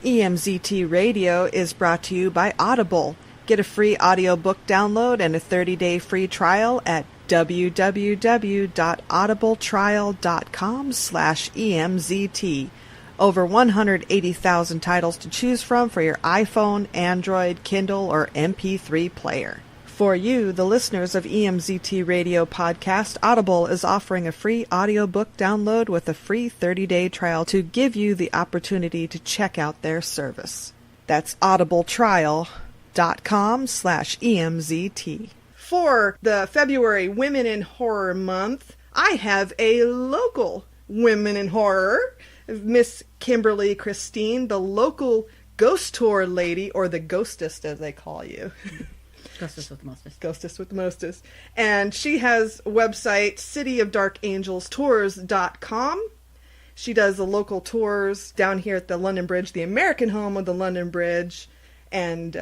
EMZT Radio is brought to you by Audible. Get a free audiobook download and a 30-day free trial at www.audibletrial.com/EMZT. Over 180,000 titles to choose from for your iPhone, Android, Kindle, or MP3 player. For you, the listeners of EMZT Radio Podcast, Audible is offering a free audiobook download with a free 30-day trial to give you the opportunity to check out their service. That's audibletrial.com/EMZT. For the February Women in Horror Month, I have a local Women in Horror, Miss Kimberly Christine, the local ghost tour lady, or the Ghostess as they call you. Ghostess with the Mostest. Ghostess with the Mostest. And she has a website, cityofdarkangelstours.com. She does the local tours down here at the London Bridge, the American home of the London Bridge. And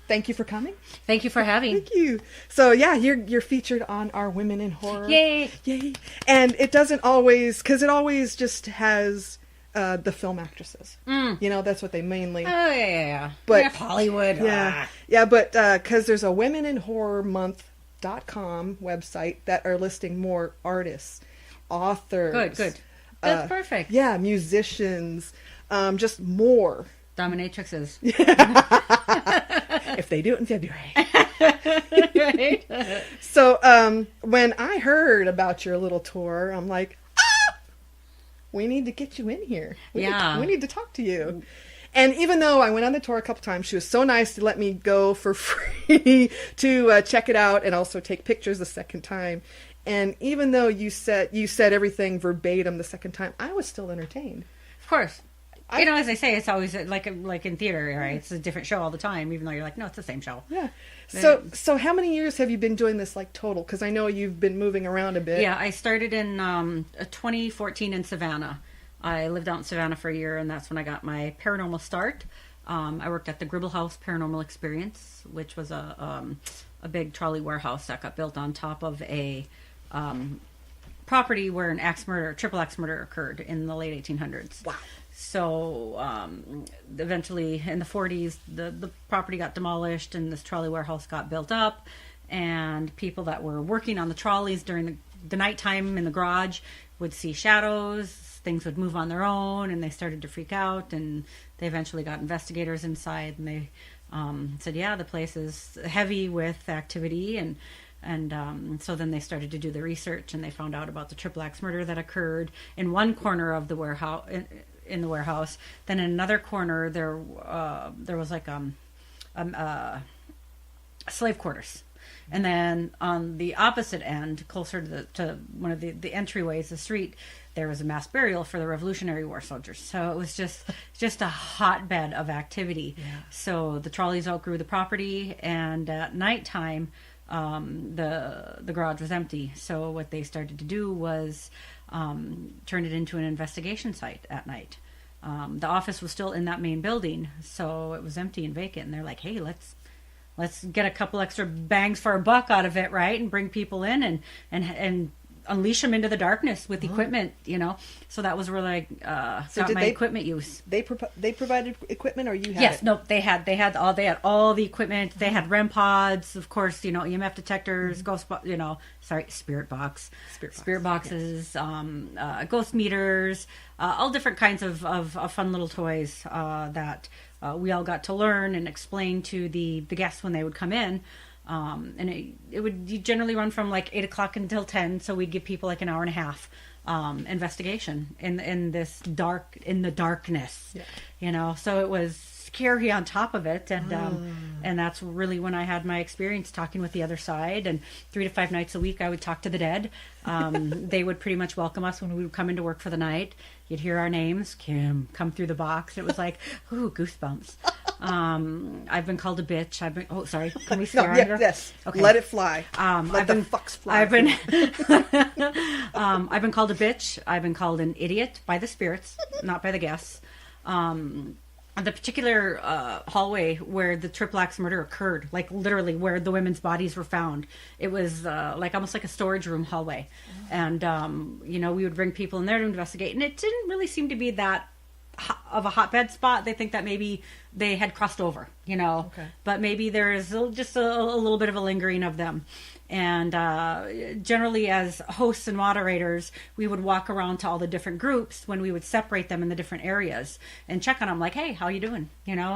thank you for coming. Thank you for having. Thank you. So yeah, you're featured on our Women in Horror. Yay! Yay! And it doesn't always, because it always just has the film actresses. You know, that's what they mainly. Oh yeah. But yeah, Hollywood. Yeah, but because there's a womeninhorrormonth.com website that are listing more artists, authors. Good. That's perfect. Yeah, musicians, just more. Dominatrixes. If they do it in February. Right? So when I heard about your little tour, I'm like, we need to get you in here. We need to talk to you. And even though I went on the tour a couple times, she was so nice to let me go for free to check it out and also take pictures the second time. And even though you said everything verbatim the second time, I was still entertained. Of course. You know, as I say, it's always like in theater, right? It's a different show all the time, even though you're like, no, it's the same show. Yeah. So how many years have you been doing this, like, total? Because I know you've been moving around a bit. Yeah, I started in 2014 in Savannah. I lived out in Savannah for a year, and that's when I got my paranormal start. I worked at the Gribble House Paranormal Experience, which was a big trolley warehouse that got built on top of a property where a triple axe murder occurred in the late 1800s. Wow. So eventually in the 40s, the property got demolished and this trolley warehouse got built up, and people that were working on the trolleys during the nighttime in the garage would see shadows, things would move on their own, and they started to freak out, and they eventually got investigators inside, and they said, yeah, the place is heavy with activity, and so then they started to do the research, and they found out about the triple axe murder that occurred in one corner of the warehouse. In the warehouse, then in another corner there was like slave quarters, and then on the opposite end, closer to one of the entryways, the street, there was a mass burial for the Revolutionary War soldiers. So it was just a hotbed of activity. Yeah. So the trolleys outgrew the property, and at nighttime, the garage was empty. So what they started to do was turn it into an investigation site at night. The office was still in that main building, so it was empty and vacant. And they're like, "Hey, let's get a couple extra bangs for a buck out of it, right? And bring people in and unleash them into the darkness with equipment, you know." So that was really equipment use. They provided equipment, or you had? Yes, no, they had all the equipment. They had REM pods, of course, you know, EMF detectors, spirit boxes, yes. Ghost meters, all different kinds of fun little toys that we all got to learn and explain to the guests when they would come in. And it would generally run from like 8 o'clock until 10. So we'd give people like an hour and a half investigation in the darkness, yeah. You know, so it was scary on top of it. And that's really when I had my experience talking with the other side, and 3 to 5 nights a week, I would talk to the dead. They would pretty much welcome us when we would come into work for the night. You'd hear our names, Kim, come through the box. It was like, ooh, goosebumps. I've been called a bitch. Sorry. Can we swear on here? Yes. Okay. Let it fly. Let the fucks fly. I've been called a bitch. I've been called an idiot by the spirits, not by the guests. The particular hallway where the triple axe murder occurred, like literally where the women's bodies were found, it was like almost like a storage room hallway. And, we would bring people in there to investigate, and it didn't really seem to be that of a hotbed spot, they think that maybe they had crossed over, you know. Okay. But maybe there's just a little bit of a lingering of them. And generally, as hosts and moderators, we would walk around to all the different groups when we would separate them in the different areas and check on them, like, "Hey, how you doing? You know,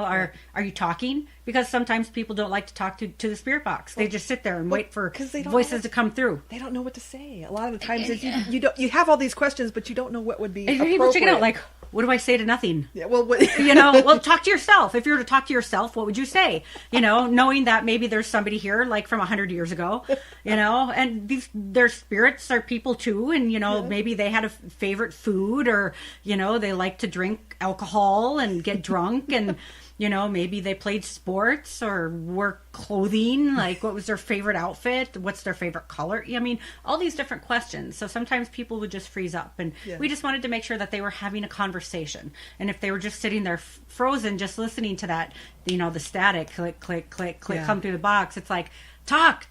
are you talking?" Because sometimes people don't like to talk to the spirit box. They just sit there and wait for voices to come through. They don't know what to say. A lot of the times, you have all these questions, but you don't know what would be and appropriate. People check it out, like, what do I say to nothing? Yeah, well, you know, well, talk to yourself. If you were to talk to yourself, what would you say? You know, knowing that maybe there's somebody here, like from 100 years ago, you know, and their spirits are people too. And, you know, maybe they had a favorite food, or, you know, they like to drink alcohol and get drunk, and, you know, maybe they played sports or wore clothing. Like, what was their favorite outfit? What's their favorite color? I mean, all these different questions. So sometimes people would just freeze up, and we just wanted to make sure that they were having a conversation. And if they were just sitting there frozen, just listening to that, you know, the static, click, click, click, click, come through the box, it's like, talk.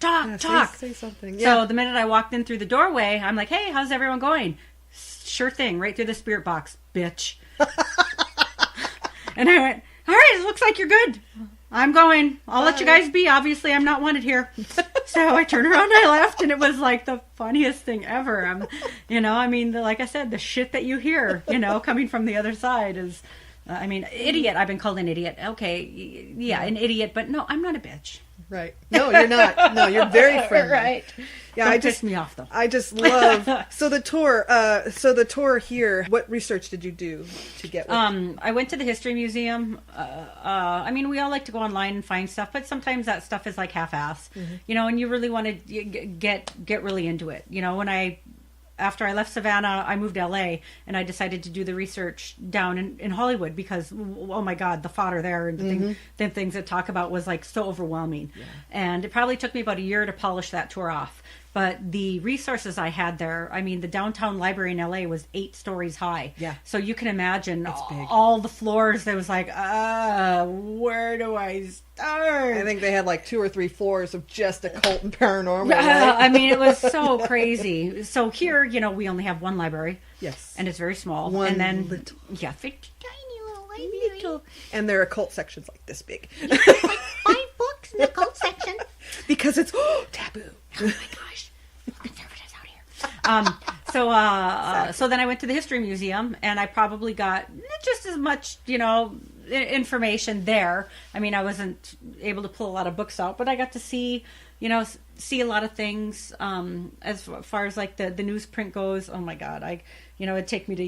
Say something. Yeah. So the minute I walked in through the doorway, I'm like, "Hey, how's everyone going?" "Sure thing, right through the spirit box, bitch." And I went, "All right, it looks like you're good. I'm going. I'll let you guys be. Obviously, I'm not wanted here." So I turned around and I left, and it was like the funniest thing ever. You know, I mean, like I said, the shit that you hear, you know, coming from the other side is, I mean, idiot. I've been called an idiot. Okay, yeah, an idiot, but no, I'm not a bitch. Right. No, you're not. No, you're very friendly. Right. Yeah, Don't piss me off, though. I just love. So the tour here. What research did you do to get? I went to the History Museum. I mean, we all like to go online and find stuff, but sometimes that stuff is like half-ass, you know. And you really want to get really into it. You know, after I left Savannah, I moved to LA, and I decided to do the research down in Hollywood because, oh my God, the fodder there and the things that talk about was like so overwhelming. Yeah. And it probably took me about a year to polish that tour off. But the resources I had there, I mean, the downtown library in LA was 8 stories high. Yeah. So you can imagine all the floors. There was like, where do I start? I think they had like 2 or 3 floors of just occult and paranormal. Right? I mean, it was so crazy. So here, you know, we only have one library. Yes. And it's very small. One and then, little. Yeah, tiny little library. And their occult section's like this big. Like 5 books in the occult section. Because it's taboo. Oh my gosh. Conservatives out here. So then I went to the History Museum, and I probably got just as much, you know, information there. I mean, I wasn't able to pull a lot of books out, but I got to see a lot of things. As far as like the newsprint goes, oh my God, it'd take me a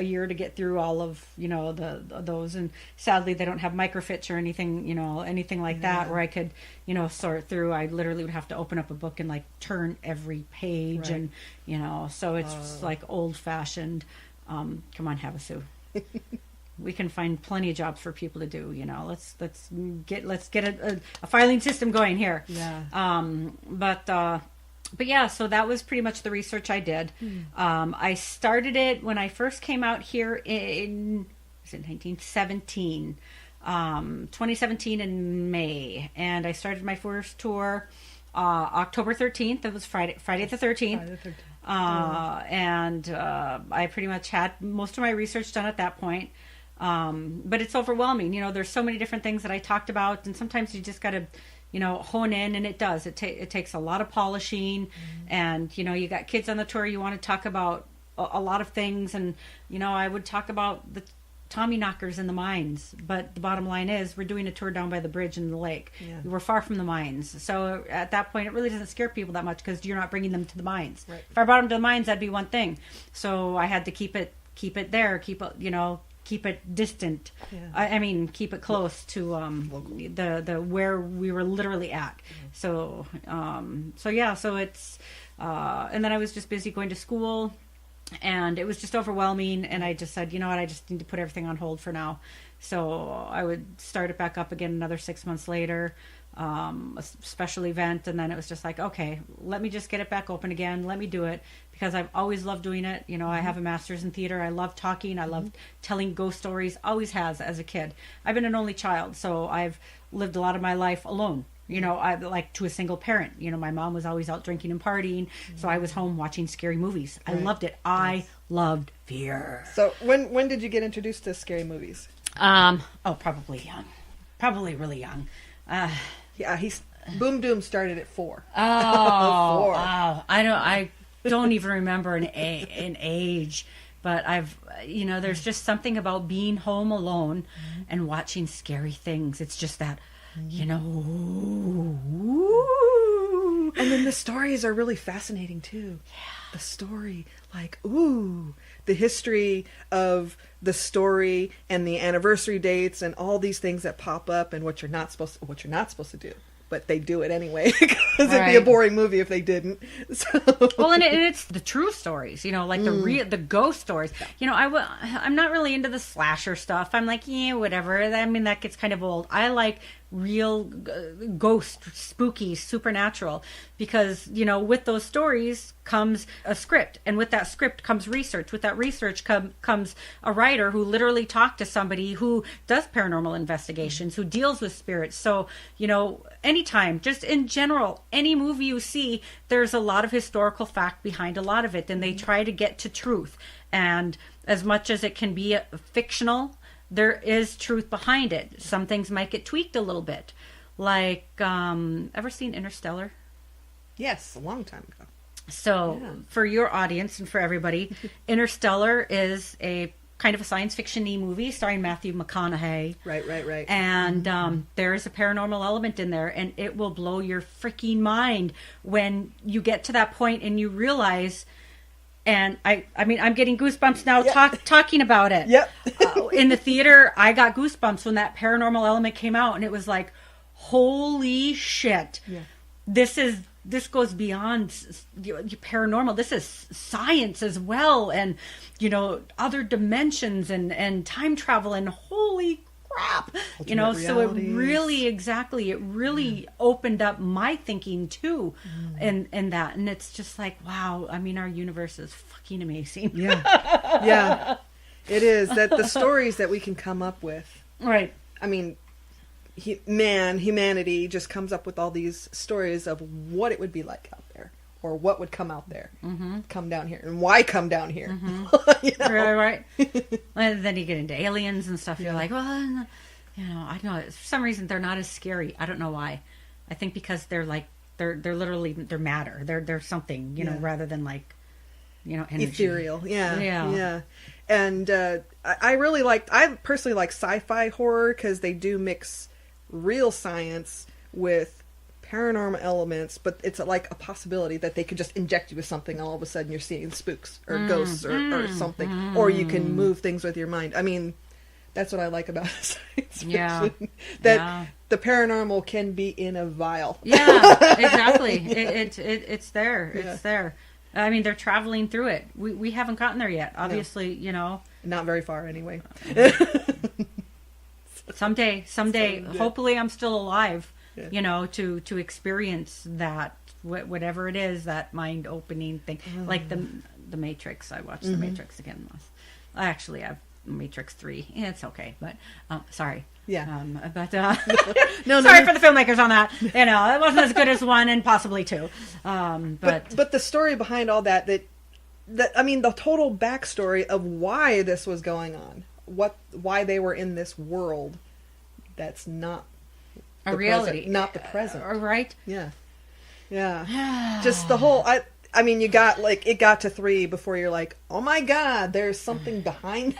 year to get through all of, you know, those, and sadly they don't have microfiche or anything, you know, anything like that where I could, you know, sort through. I literally would have to open up a book and like turn every page, and, you know, so it's just like old fashioned. Come on, Havasu. We can find plenty of jobs for people to do, you know. Let's get a filing system going here. Yeah. But yeah, so that was pretty much the research I did. I started it when I first came out here in 2017 in May, and I started my first tour October 13th. That was Friday the 13th. And I pretty much had most of my research done at that point. But it's overwhelming. You know, there's so many different things that I talked about, and sometimes you just got to, you know, hone in, and it does. It takes a lot of polishing, and, you know, you got kids on the tour, you want to talk about a lot of things, and, you know, I would talk about the Tommy knockers in the mines, but the bottom line is we're doing a tour down by the bridge in the lake. Yeah. We're far from the mines, so at that point it really doesn't scare people that much because you're not bringing them to the mines. Right. If I brought them to the mines, that'd be one thing. So I had to keep it there, keep it distant. Yeah. I mean, keep it close to the where we were literally at. Mm-hmm. So it's and then I was just busy going to school, and it was just overwhelming, and I just said, you know what, I just need to put everything on hold for now. So I would start it back up again another 6 months later, a special event, and then it was just like, okay, let me just get it back open again, let me do it, because I've always loved doing it. You know, I have a master's in theater. I love talking. I love telling ghost stories. Always has as a kid. I've been an only child, so I've lived a lot of my life alone. You know, I like to a single parent. You know, my mom was always out drinking and partying, so I was home watching scary movies. I loved it. I loved fear. So when did you get introduced to scary movies? Probably young. Probably really young. Yeah, Boom Doom started at 4. Oh, 4. Wow. I don't even remember an age, but there's just something about being home alone and watching scary things. It's just that, And then the stories are really fascinating too. Yeah. The story, the history of the story and the anniversary dates and all these things that pop up and what you're not supposed to do. But they do it anyway because it'd be a boring movie if they didn't. So. Well, and it's the true stories, the ghost stories. I'm not really into the slasher stuff. I'm like, whatever. I mean, that gets kind of old. I like real ghost, spooky, supernatural, because with those stories comes a script, and with that script comes research. With that research comes a writer who literally talked to somebody who does paranormal investigations, who deals with spirits. So anytime, just in general, any movie you see, there's a lot of historical fact behind a lot of it, and they try to get to truth. And as much as it can be fictional, there is truth behind it. Some things might get tweaked a little bit. Like, ever seen Interstellar? Yes, a long time ago. So, for your audience and for everybody, Interstellar is a kind of a science fiction-y movie starring Matthew McConaughey. Right. And there is a paranormal element in there, and it will blow your freaking mind when you get to that point and you realize... And I mean, I'm getting goosebumps now talking about it. Yep. In the theater, I got goosebumps when that paranormal element came out, and it was like, holy shit. Yeah. This goes beyond paranormal. This is science as well, and other dimensions and time travel, and holy crap. Ultimate so it realities. really opened up my thinking too, in that. And it's just like, wow, I mean, our universe is fucking amazing. Yeah. It is. That the stories that we can come up with. Right. I mean, humanity just comes up with all these stories of what it would be like out there, or what would come out there, come down here, and why come down here. Right. And then you get into aliens and stuff. You're like, well, I don't know. For some reason, they're not as scary. I don't know why. I think because they're literally, they're matter. They're something, rather than like, energy. Ethereal. Yeah. And I personally like sci-fi horror because they do mix real science with paranormal elements, but it's like a possibility that they could just inject you with something, and all of a sudden you're seeing spooks or ghosts or something, or you can move things with your mind. I mean, that's what I like about science fiction. That the paranormal can be in a vial. Yeah, exactly. It's there. Yeah. It's there. I mean, they're traveling through it. We haven't gotten there yet. Obviously, Not very far anyway. Someday, hopefully I'm still alive. To experience that, whatever it is, that mind-opening thing. Like the Matrix. I watched the Matrix again. I actually have Matrix 3. Yeah, it's okay, but sorry. Yeah. But sorry for the filmmakers on that. It wasn't as good as 1 and possibly 2. But the story behind all that I mean, the total backstory of why this was going on, why they were in this world, that's not a reality, present, not the present. Right? Yeah. Just the whole. I mean, it got to 3 before you're like, oh my god, there's something behind.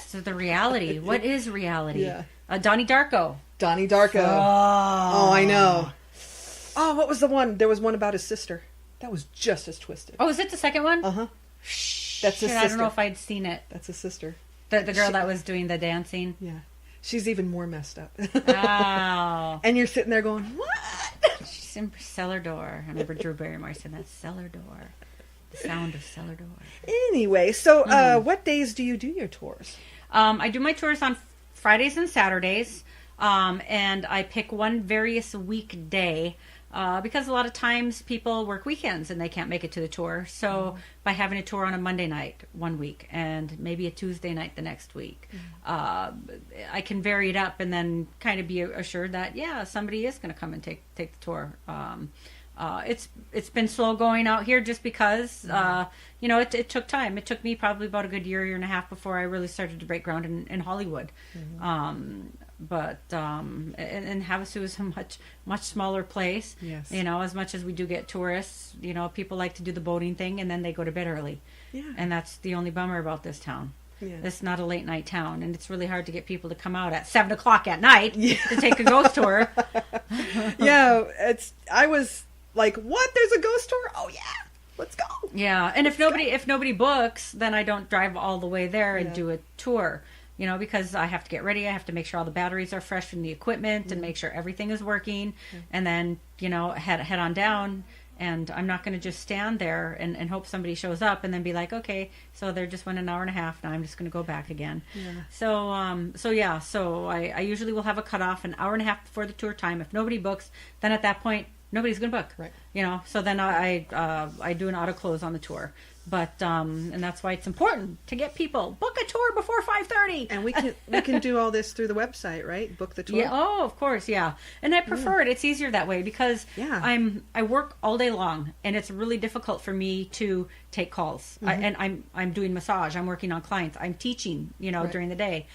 So the reality. What is reality? Yeah. Donnie Darko. Oh, I know. Oh, what was the one? There was one about his sister. That was just as twisted. Oh, is it the second one? Uh-huh. That's his sister. I don't know if I'd seen it. That's his sister. The girl that was doing the dancing. Yeah. She's even more messed up. Oh. And you're sitting there going, what? She's in Cellar Door. I remember Drew Barrymore said that, Cellar Door. The sound of Cellar Door. Anyway, so what days do you do your tours? I do my tours on Fridays and Saturdays. And I pick one various weekday. Because a lot of times people work weekends and they can't make it to the tour. So by having a tour on a Monday night one week and maybe a Tuesday night the next week, I can vary it up and then kind of be assured that, somebody is going to come and take the tour. It's been slow going out here just because it took time. It took me probably about a good year and a half before I really started to break ground in Hollywood. But and Havasu is a much smaller place. Yes. As much as we do get tourists, people like to do the boating thing and then they go to bed early. Yeah. And that's the only bummer about this town. Yeah. It's not a late night town, and it's really hard to get people to come out at 7:00 at night to take a ghost tour. Yeah, I was like, what? There's a ghost tour? Oh yeah, let's go. Yeah, and if nobody books, then I don't drive all the way there and do a tour. Because I have to get ready. I have to make sure all the batteries are fresh from the equipment and make sure everything is working, and then head on down. And I'm not going to just stand there and hope somebody shows up and then be like, okay, so there just went an hour and a half. Now I'm just going to go back again. Yeah. So I usually will have a cutoff an hour and a half before the tour time. If nobody books, then at that point, nobody's going to book. Right. So then I do an auto close on the tour. But and that's why it's important to get people book a tour before 5:30. And we can do all this through the website, right? Book the tour. Yeah. Oh, of course. Yeah. And I prefer it. It's easier that way because I work all day long, and it's really difficult for me to take calls. I'm doing massage. I'm working on clients. I'm teaching. During the day.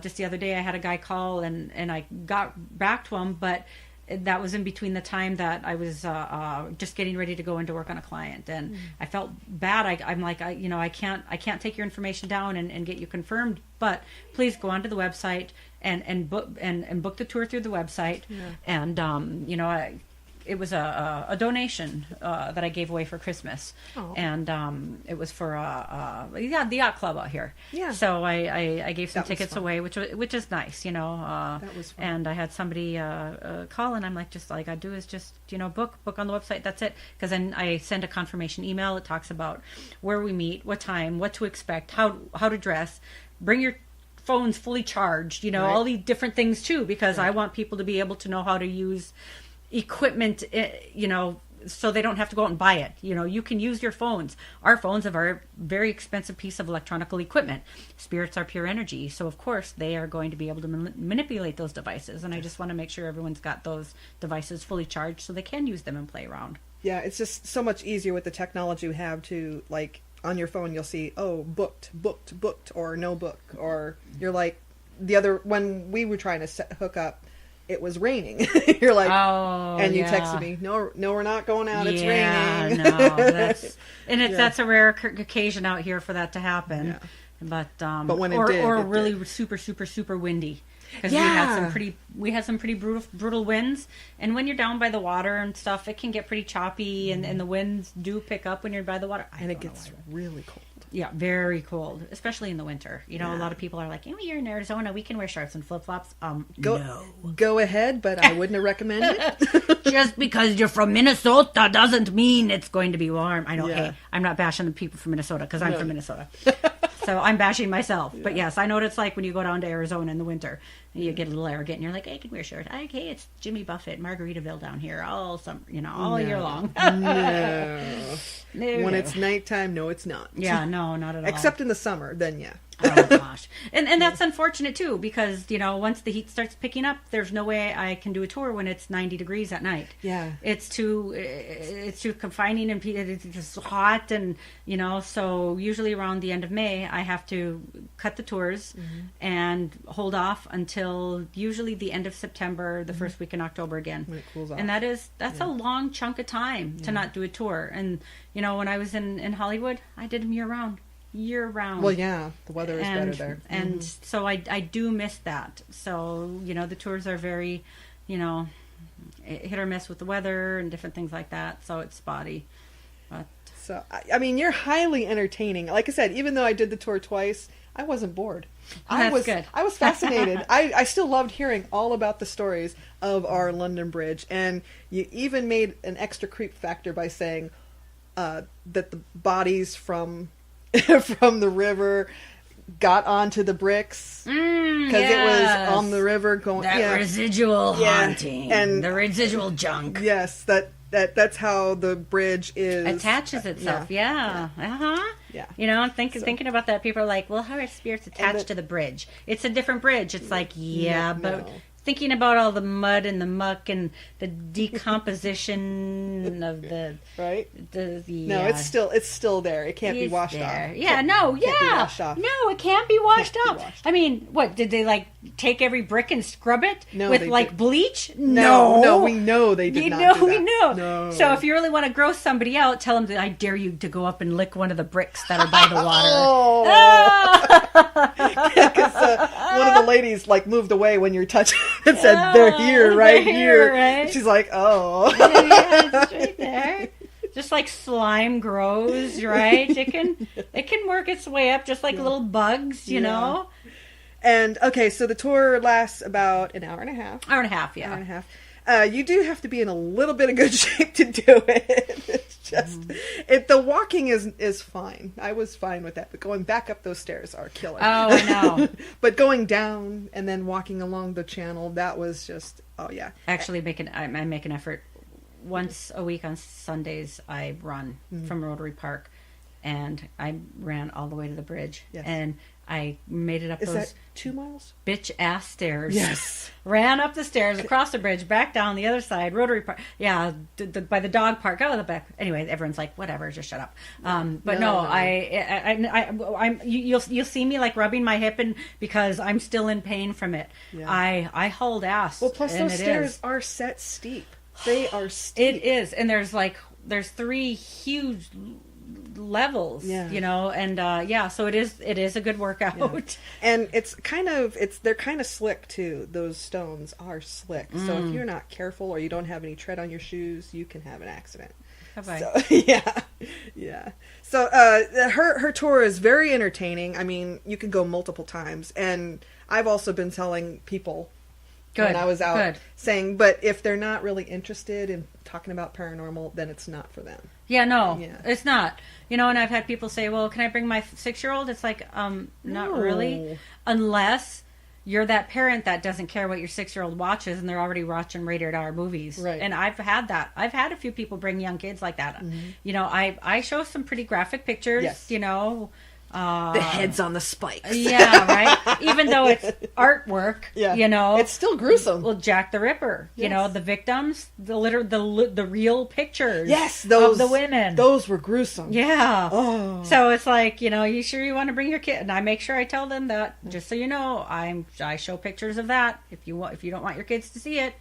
Just the other day, I had a guy call, and I got back to him, but that was in between the time that I was just getting ready to go into work on a client, and I felt bad. I'm like, I can't take your information down and get you confirmed, but please go onto the website and book the tour through the website. And it was a donation that I gave away for Christmas. Oh. And it was for the yacht club out here. Yeah. So I gave some tickets away, which is nice, That was fun. And I had somebody call, and I'm like, just like I do is just book on the website. That's it. Because then I send a confirmation email. It talks about where we meet, what time, what to expect, how to dress, bring your phones fully charged, all these different things too, because I want people to be able to know how to use equipment, so they don't have to go out and buy it. You can use your phones. Our phones are a very expensive piece of electronical equipment. Spirits are pure energy, so of course they are going to be able to manipulate those devices, and I just want to make sure everyone's got those devices fully charged so they can use them and play around. Yeah, it's just so much easier with the technology we have to, like, on your phone you'll see, booked, or no book, or you're like, when we were trying to hook up, it was raining. You're like, and you texted me, no, we're not going out. It's raining. No, that's a rare occasion out here for that to happen. Yeah. But when it did, or really super, super, super windy. Because we had some pretty brutal winds, and when you're down by the water and stuff, it can get pretty choppy, and the winds do pick up when you're by the water. And it gets really cold. Yeah, very cold, especially in the winter. A lot of people are like, you're in Arizona, we can wear shorts and flip-flops. Go ahead, but I wouldn't recommend it. Just because you're from Minnesota doesn't mean it's going to be warm. I know, hey, I'm not bashing the people from Minnesota, because I'm from Minnesota. So I'm bashing myself. Yeah. But yes, I know what it's like when you go down to Arizona in the winter. And you get a little arrogant, and you're like, hey, I can wear shorts. Okay, it's Jimmy Buffett, Margaritaville down here all year long. No. When it's nighttime, no, it's not. Yeah, no, not at all. Except in the summer, then yeah. Oh gosh, and that's unfortunate too, because once the heat starts picking up, there's no way I can do a tour when it's 90 degrees at night. Yeah, it's too confining, and it's just hot, and so usually around the end of May I have to cut the tours and hold off until usually the end of September, the first week in October again. When it cools off, and that's a long chunk of time to not do a tour. And when I was in Hollywood, I did them year round. Well, yeah, the weather is better there, and so I do miss that. So the tours are very hit or miss with the weather and different things like that, so it's spotty. But so I mean, you're highly entertaining. Like I said, even though I did the tour twice, I wasn't bored. I was fascinated. I still loved hearing all about the stories of our London Bridge, and you even made an extra creep factor by saying that the bodies from the river got onto the bricks because it was on the river going. That residual haunting, and the residual junk. Yes, that's how the bridge attaches itself. Yeah. I'm thinking about that. People are like, "Well, how are spirits attached to the bridge? It's a different bridge." It's like, but thinking about all the mud and the muck and the decomposition of the right. No, it's still there. It can't be washed off. Yeah, no, Can't be washed off. no, it can't be washed Can't be off. washed. I mean, what did they like? Take every brick and scrub it with they like did. bleach? No, we know they did not do that. We know. No. So if you really want to gross somebody out, tell them that I dare you to go up and lick one of the bricks that are by the water. One of the ladies like moved away when you're touching and said they're here, right here. Right? She's like, oh. Yeah, it's right there. Just like slime grows, right? It can work its way up just like little bugs, you know. And okay, so the tour lasts about an hour and a half. Hour and a half, yeah. Hour and a half. You do have to be in a little bit of good shape to do it. It's just the walking is fine. I was fine with that, but going back up those stairs are killer. Oh, I know. But going down and then walking along the channel, that was just Actually, I make an effort once a week on Sundays. I run from Rotary Park, and I ran all the way to the bridge, and I made it up Is those that 2 miles? bitch ass stairs. Yes. Ran up the stairs, across the bridge, back down the other side, Rotary Park. Yeah, by the dog park. Oh, the back. Anyway, everyone's like, whatever, just shut up. But no, you'll see me like rubbing my hip because I'm still in pain from it. Yeah. I hold ass. Well, plus those stairs are set steep. They are steep. It is, and there's 3 huge levels, you know, and so it is a good workout. And they're kind of slick too. Those stones are slick, so if you're not careful or you don't have any tread on your shoes, you can have an accident. So, yeah. So her tour is very entertaining. I mean, you can go multiple times, and I've also been telling people when I was out saying, but if they're not really interested in talking about paranormal, then it's not for them. Yeah, no, it's not. You know, and I've had people say, well, can I bring my 6-year-old? It's like, not really. Unless you're that parent that doesn't care what your 6-year-old watches and they're already watching rated R movies. Right. And I've had that. I've had a few people bring young kids like that. Mm-hmm. You know, I show some pretty graphic pictures, you know. The heads on the spikes. Yeah, right. Even though it's artwork, you know, it's still gruesome. Well, Jack the Ripper, you know, the victims, the real pictures, of the women. Those were gruesome. Yeah. Oh. So it's like, you know, you sure you want to bring your kid? And I make sure I tell them that, just so you know, I show pictures of that. If you don't want your kids to see it,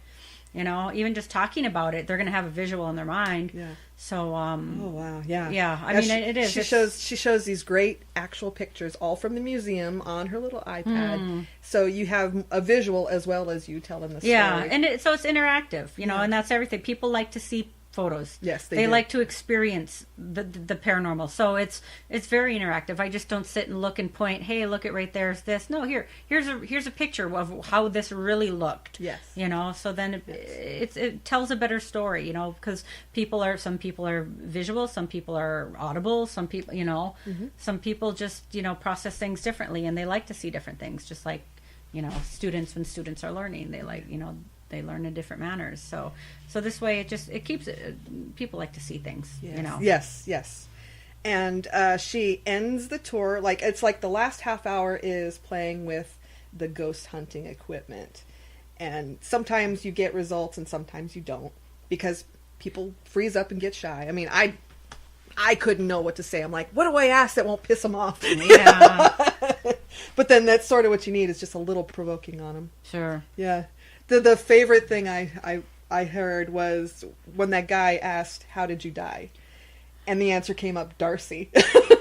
you know, even just talking about it, they're going to have a visual in their mind. Yeah. So, oh wow, yeah. Yeah, I mean, it is. She shows these great actual pictures, all from the museum on her little iPad. So you have a visual as well as you telling the story. Yeah, and so it's interactive, you know, and that's everything. People like to see photos. Yes, they like to experience the paranormal. So it's very interactive. I just don't sit and look and point, hey, look at right there's this. No, here's a picture of how this really looked. Yes. You know, so then it tells a better story, you know, because some people are visual, some people are audible, some people, you know, some people just, you know, process things differently and they like to see different things, just like, you know, when students are learning, they like, you know, they learn in different manners. So this way it keeps people like to see things, you know. Yes. And she ends the tour, like, it's like the last half hour is playing with the ghost hunting equipment. And sometimes you get results and sometimes you don't, because people freeze up and get shy. I mean, I couldn't know what to say. I'm like, what do I ask that won't piss them off? Yeah. But then that's sort of what you need, is just a little provoking on them. Sure. Yeah. The favorite thing I heard was when that guy asked, how did you die? And the answer came up, Darcy.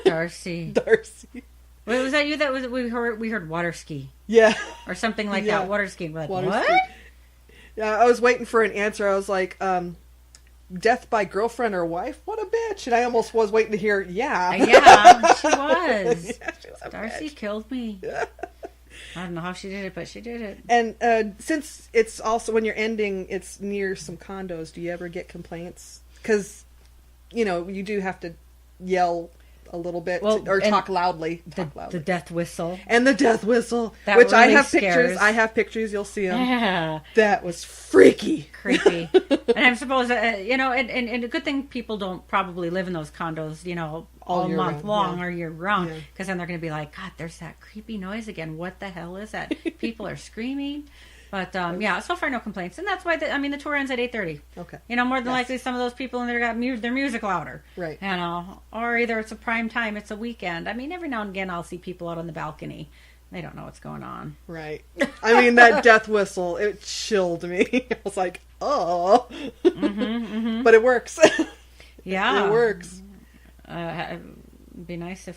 Darcy. Wait, was that you? We heard water ski. Yeah. Or something like that. Water ski. Like, what? Ski. Yeah, I was waiting for an answer. I was like, death by girlfriend or wife? What a bitch. And I almost was waiting to hear, yeah. Yeah, she was. Yeah, she was a Darcy bitch. Killed me. I don't know how she did it, but she did it. And since it's also, when you're ending, it's near some condos, do you ever get complaints? Because, you know, you do have to yell a little bit, or talk loudly. The death whistle. And the death whistle, that which really I have scares. pictures. I have pictures. You'll see them. Yeah. That was freaky. Creepy. And I suppose, you know, and a good thing people don't probably live in those condos, you know, all month long or year round, because then they're going to be like, God, there's that creepy noise again. What the hell is that? People are screaming. But yeah, so far no complaints, and that's why the tour ends at 8:30. Okay. More than likely some of those people in there got their music louder. Right. Or either it's a prime time, it's a weekend. Every now and again I'll see people out on the balcony. They don't know what's going on. Right. That death whistle, it chilled me. I was like, oh. But it works. Yeah. It works. It'd be nice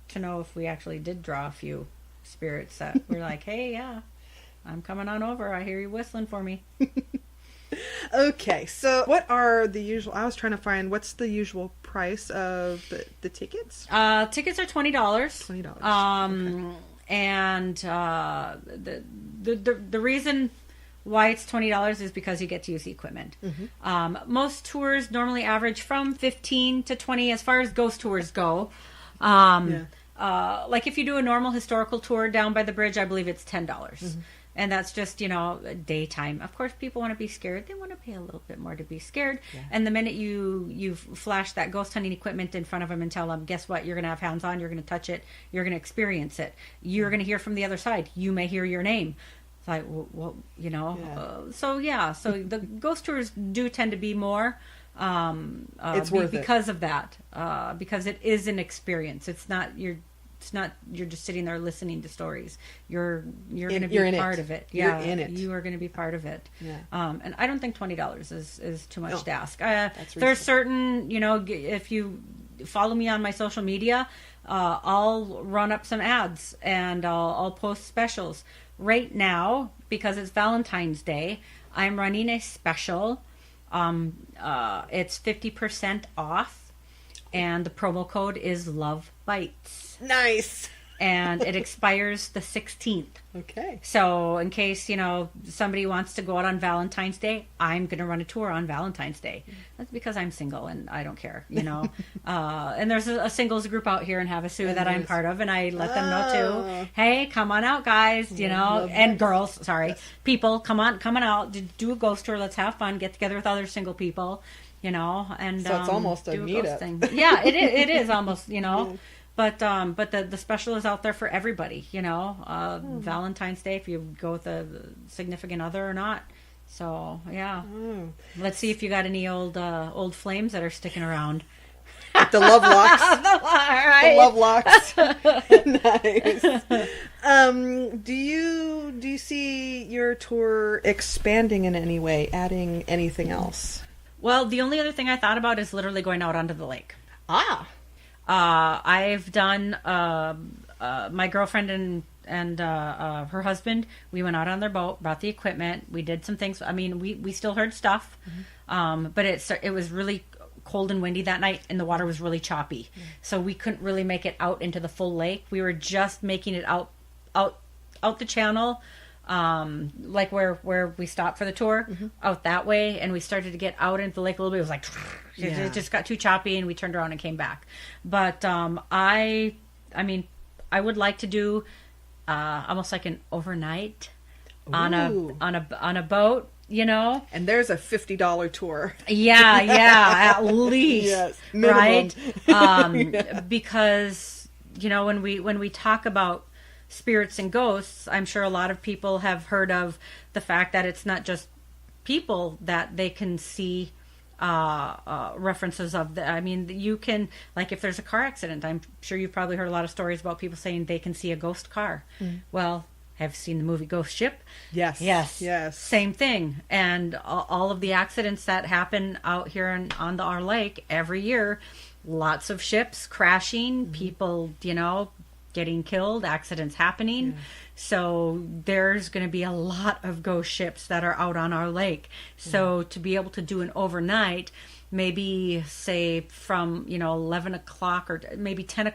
to know if we actually did draw a few spirits that were like, hey, yeah, I'm coming on over. I hear you whistling for me. Okay, so what are the usual... I was trying to find what's the usual price of the tickets? Tickets are $20. $20. Okay. And the reason why it's $20 is because you get to use the equipment. Most tours normally average from $15 to $20 as far as ghost tours go. Like if you do a normal historical tour down by the bridge, I believe it's $10. And that's just, daytime. Of course, people want to be scared. They want to pay a little bit more to be scared. Yeah. And the minute you flash that ghost hunting equipment in front of them and tell them, guess what? You're going to have hands on. You're going to touch it. You're going to experience it. You're going to hear from the other side. You may hear your name. It's like, well, So the ghost tours do tend to be more. It's worth because of that. Because it is an experience. It's not you're just sitting there listening to stories. You're going to be part of it. You're in it. You are going to be part of it. Yeah. And I don't think $20 is too much to ask. That's there's certain, if you follow me on my social media, I'll run up some ads and I'll post specials. Right now, because it's Valentine's Day, I'm running a special. It's 50% off, and the promo code is Love Bites. Nice. And it expires the 16th. Okay. So in case, somebody wants to go out on Valentine's Day, I'm going to run a tour on Valentine's Day. That's because I'm single and I don't care, And there's a singles group out here in Havasu that I'm part of, and I let them know too. Hey, come on out, guys, and girls, sorry. Yes. People, come on out, do a ghost tour, let's have fun, get together with other single people, and so it's almost a meetup. Yeah, it is almost, But the special is out there for everybody, Valentine's Day, if you go with a significant other or not. So, yeah. Let's see if you got any old flames that are sticking around. The love locks. Right. The love locks. Nice. Do you see your tour expanding in any way, adding anything else? Well, the only other thing I thought about is literally going out onto the lake. I've done my girlfriend and her husband. We went out on their boat, brought the equipment. We did some things. We still heard stuff, but it was really cold and windy that night, and the water was really choppy. So we couldn't really make it out into the full lake. We were just making it out the channel. Like where we stopped for the tour, out that way, and we started to get out into the lake a little bit. It was like it just got too choppy, and we turned around and came back. But I would like to do almost like an overnight on a boat, And there's a $50 tour. Yeah, at least. Yes, minimum. Right? Because when we talk about spirits and ghosts, I'm sure a lot of people have heard of the fact that it's not just people that they can see references of. You can, like, if there's a car accident, I'm sure you've probably heard a lot of stories about people saying they can see a ghost car. Well, have seen the movie Ghost Ship? Yes. Same thing. And all of the accidents that happen out here on our lake every year, lots of ships crashing, people, getting killed, accidents happening. So there's going to be a lot of ghost ships that are out on our lake. So to be able to do an overnight, maybe say from 11 o'clock or maybe 10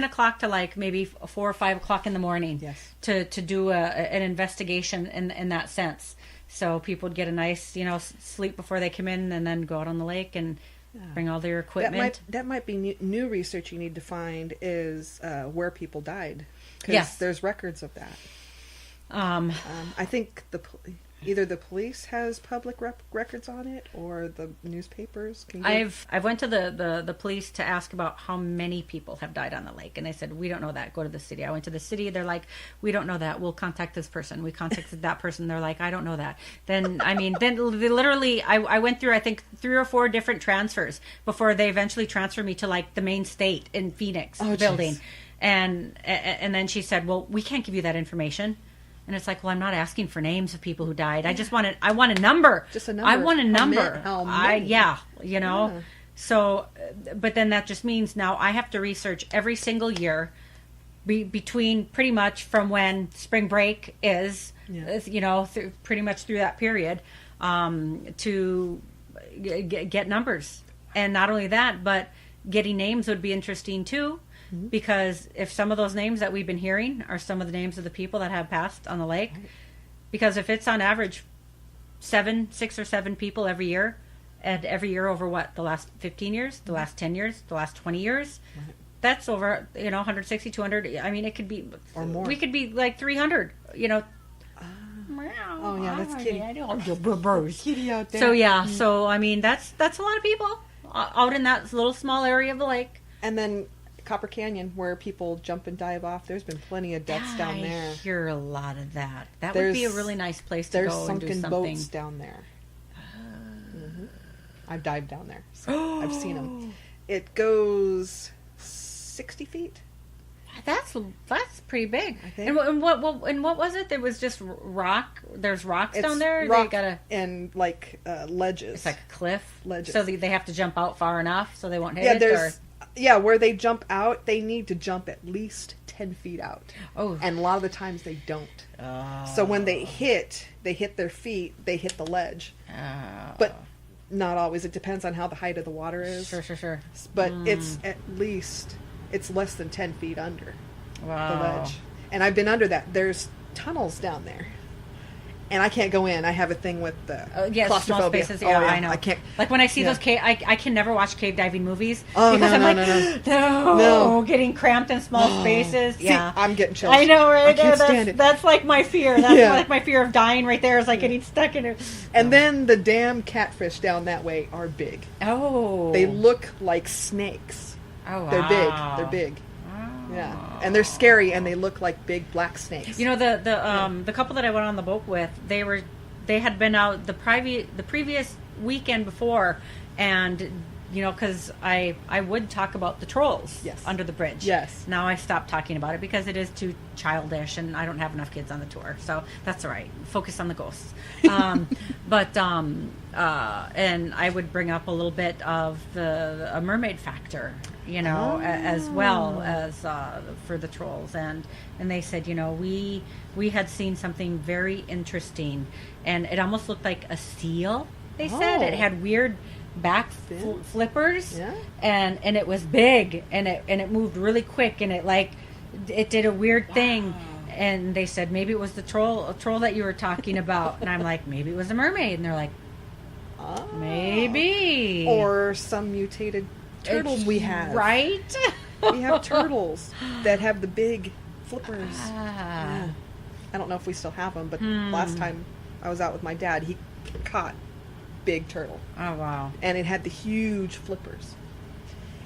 o'clock to like maybe 4 or 5 o'clock in the morning, to do an investigation in that sense. So people would get a nice sleep before they come in, and then go out on the lake and bring all their equipment. That might be new research you need to find is where people died. Because there's records of that. I think either the police has public records on it or the newspapers. I've went to the police to ask about how many people have died on the lake, and they said, we don't know that. Go to the city. I went to the city. They're like, we don't know that. We'll contact this person. We contacted that person. They're like, I don't know that. Then literally I went through, I think, 3 or 4 different transfers before they eventually transferred me to like the main state in Phoenix building. Geez. And then she said, well, we can't give you that information. And it's like, well, I'm not asking for names of people who died. Yeah. I want a number. Just a number. I want a number. How many? Yeah. So, but then that just means now I have to research every single year between pretty much from when spring break is, pretty much through that period, to get numbers. And not only that, but getting names would be interesting too. Mm-hmm. Because if some of those names that we've been hearing are some of the names of the people that have passed on the lake, right. Because if it's on average 6 or 7 people every year, and every year over the last 15 years, the last 10 years, the last 20 years, right. That's over 160, 200. I mean, it could be or more. We could be like 300. Oh yeah, that's kitty. Kitty out there. So yeah, so I mean that's a lot of people out in that little small area of the lake. And then Copper Canyon, where people jump and dive off. There's been plenty of deaths down there. I hear a lot of that. That would be a really nice place to go and do something. There's sunken boats down there. Mm-hmm. I've dived down there, so I've seen them. It goes 60 feet. That's pretty big. I think. And what was it? There was just rock. There's rocks down there. Rock and like ledges. It's like a cliff. Ledges. So they have to jump out far enough so they won't hit it. Yeah, where they jump out, they need to jump at least 10 feet out. Oh. And a lot of the times they don't. So when they hit their feet, they hit the ledge. But not always. It depends on how the height of the water is. Sure. But it's less than 10 feet under the ledge. And I've been under that. There's tunnels down there. And I can't go in. I have a thing with the claustrophobia. Small spaces. Yeah, I know. I can't. Like when I see those cave, I can never watch cave diving movies because no, getting cramped in small spaces. See, I'm getting chills. I know, right? I can't stand it. That's like my fear. That's like my fear of dying right there. Is like getting stuck in it. And then the damn catfish down that way are big. Oh, they look like snakes. Oh, wow. They're big. Yeah, and they're scary, and they look like big black snakes. The couple that I went on the boat with, they had been out the previous weekend before, and because I would talk about the trolls under the bridge. Yes. Now I stopped talking about it because it is too childish, and I don't have enough kids on the tour, so that's all right. Focus on the ghosts. And I would bring up a little bit of a mermaid factor, as well as for the trolls, and they said, we had seen something very interesting, and it almost looked like a seal. They said it had weird back flippers, and it was big, and it moved really quick, and it did a weird thing. And they said maybe it was the troll that you were talking about, and I'm like, maybe it was a mermaid, and they're like, maybe, or some mutated turtles we have. Right? We have turtles that have the big flippers. Yeah. I don't know if we still have them, but last time I was out with my dad, he caught big turtle. Oh, wow. And it had the huge flippers.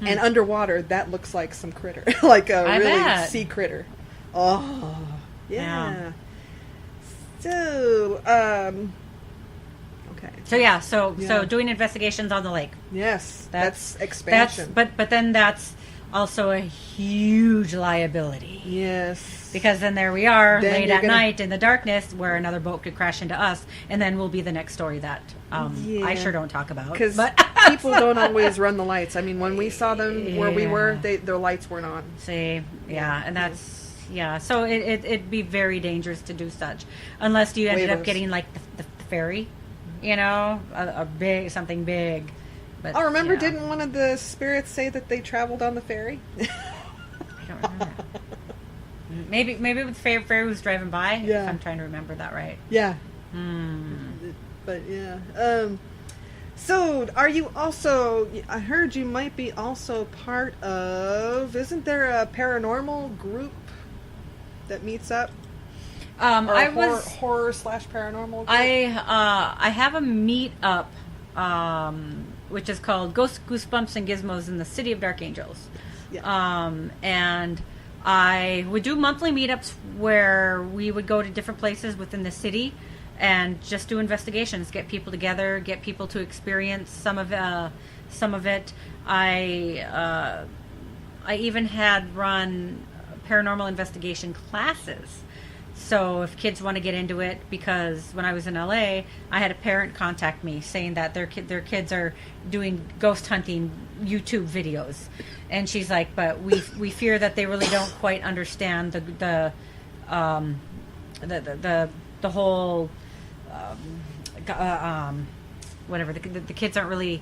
And underwater, that looks like some critter. Like a sea critter. Oh, yeah. So, okay. So doing investigations on the lake. Yes, that's expansion. But then that's also a huge liability. Yes. Because then there we are, late at night in the darkness, where another boat could crash into us, and then will be the next story that I sure don't talk about. Because people don't always run the lights. I mean, when we saw them where we were, their lights weren't on. See, and that's... Yeah, so it'd be very dangerous to do such, unless you ended up getting like the ferry, something big. But remember, didn't one of the spirits say that they traveled on the ferry? I don't remember. Maybe the ferry was driving by. Yeah, if I'm trying to remember that right. Yeah. But so, are you also... I heard you might be also part of... Isn't there a paranormal group that meets up? horror / paranormal group? I have a meetup, which is called Goosebumps and Gizmos in the City of Dark Angels. Yeah. And I would do monthly meetups where we would go to different places within the city and just do investigations, get people together, get people to experience some of it. I even had run paranormal investigation classes. So if kids want to get into it, because when I was in LA, I had a parent contact me saying that their kids are doing ghost hunting YouTube videos, and she's like, "But we fear that they really don't quite understand the whole whatever. The kids aren't really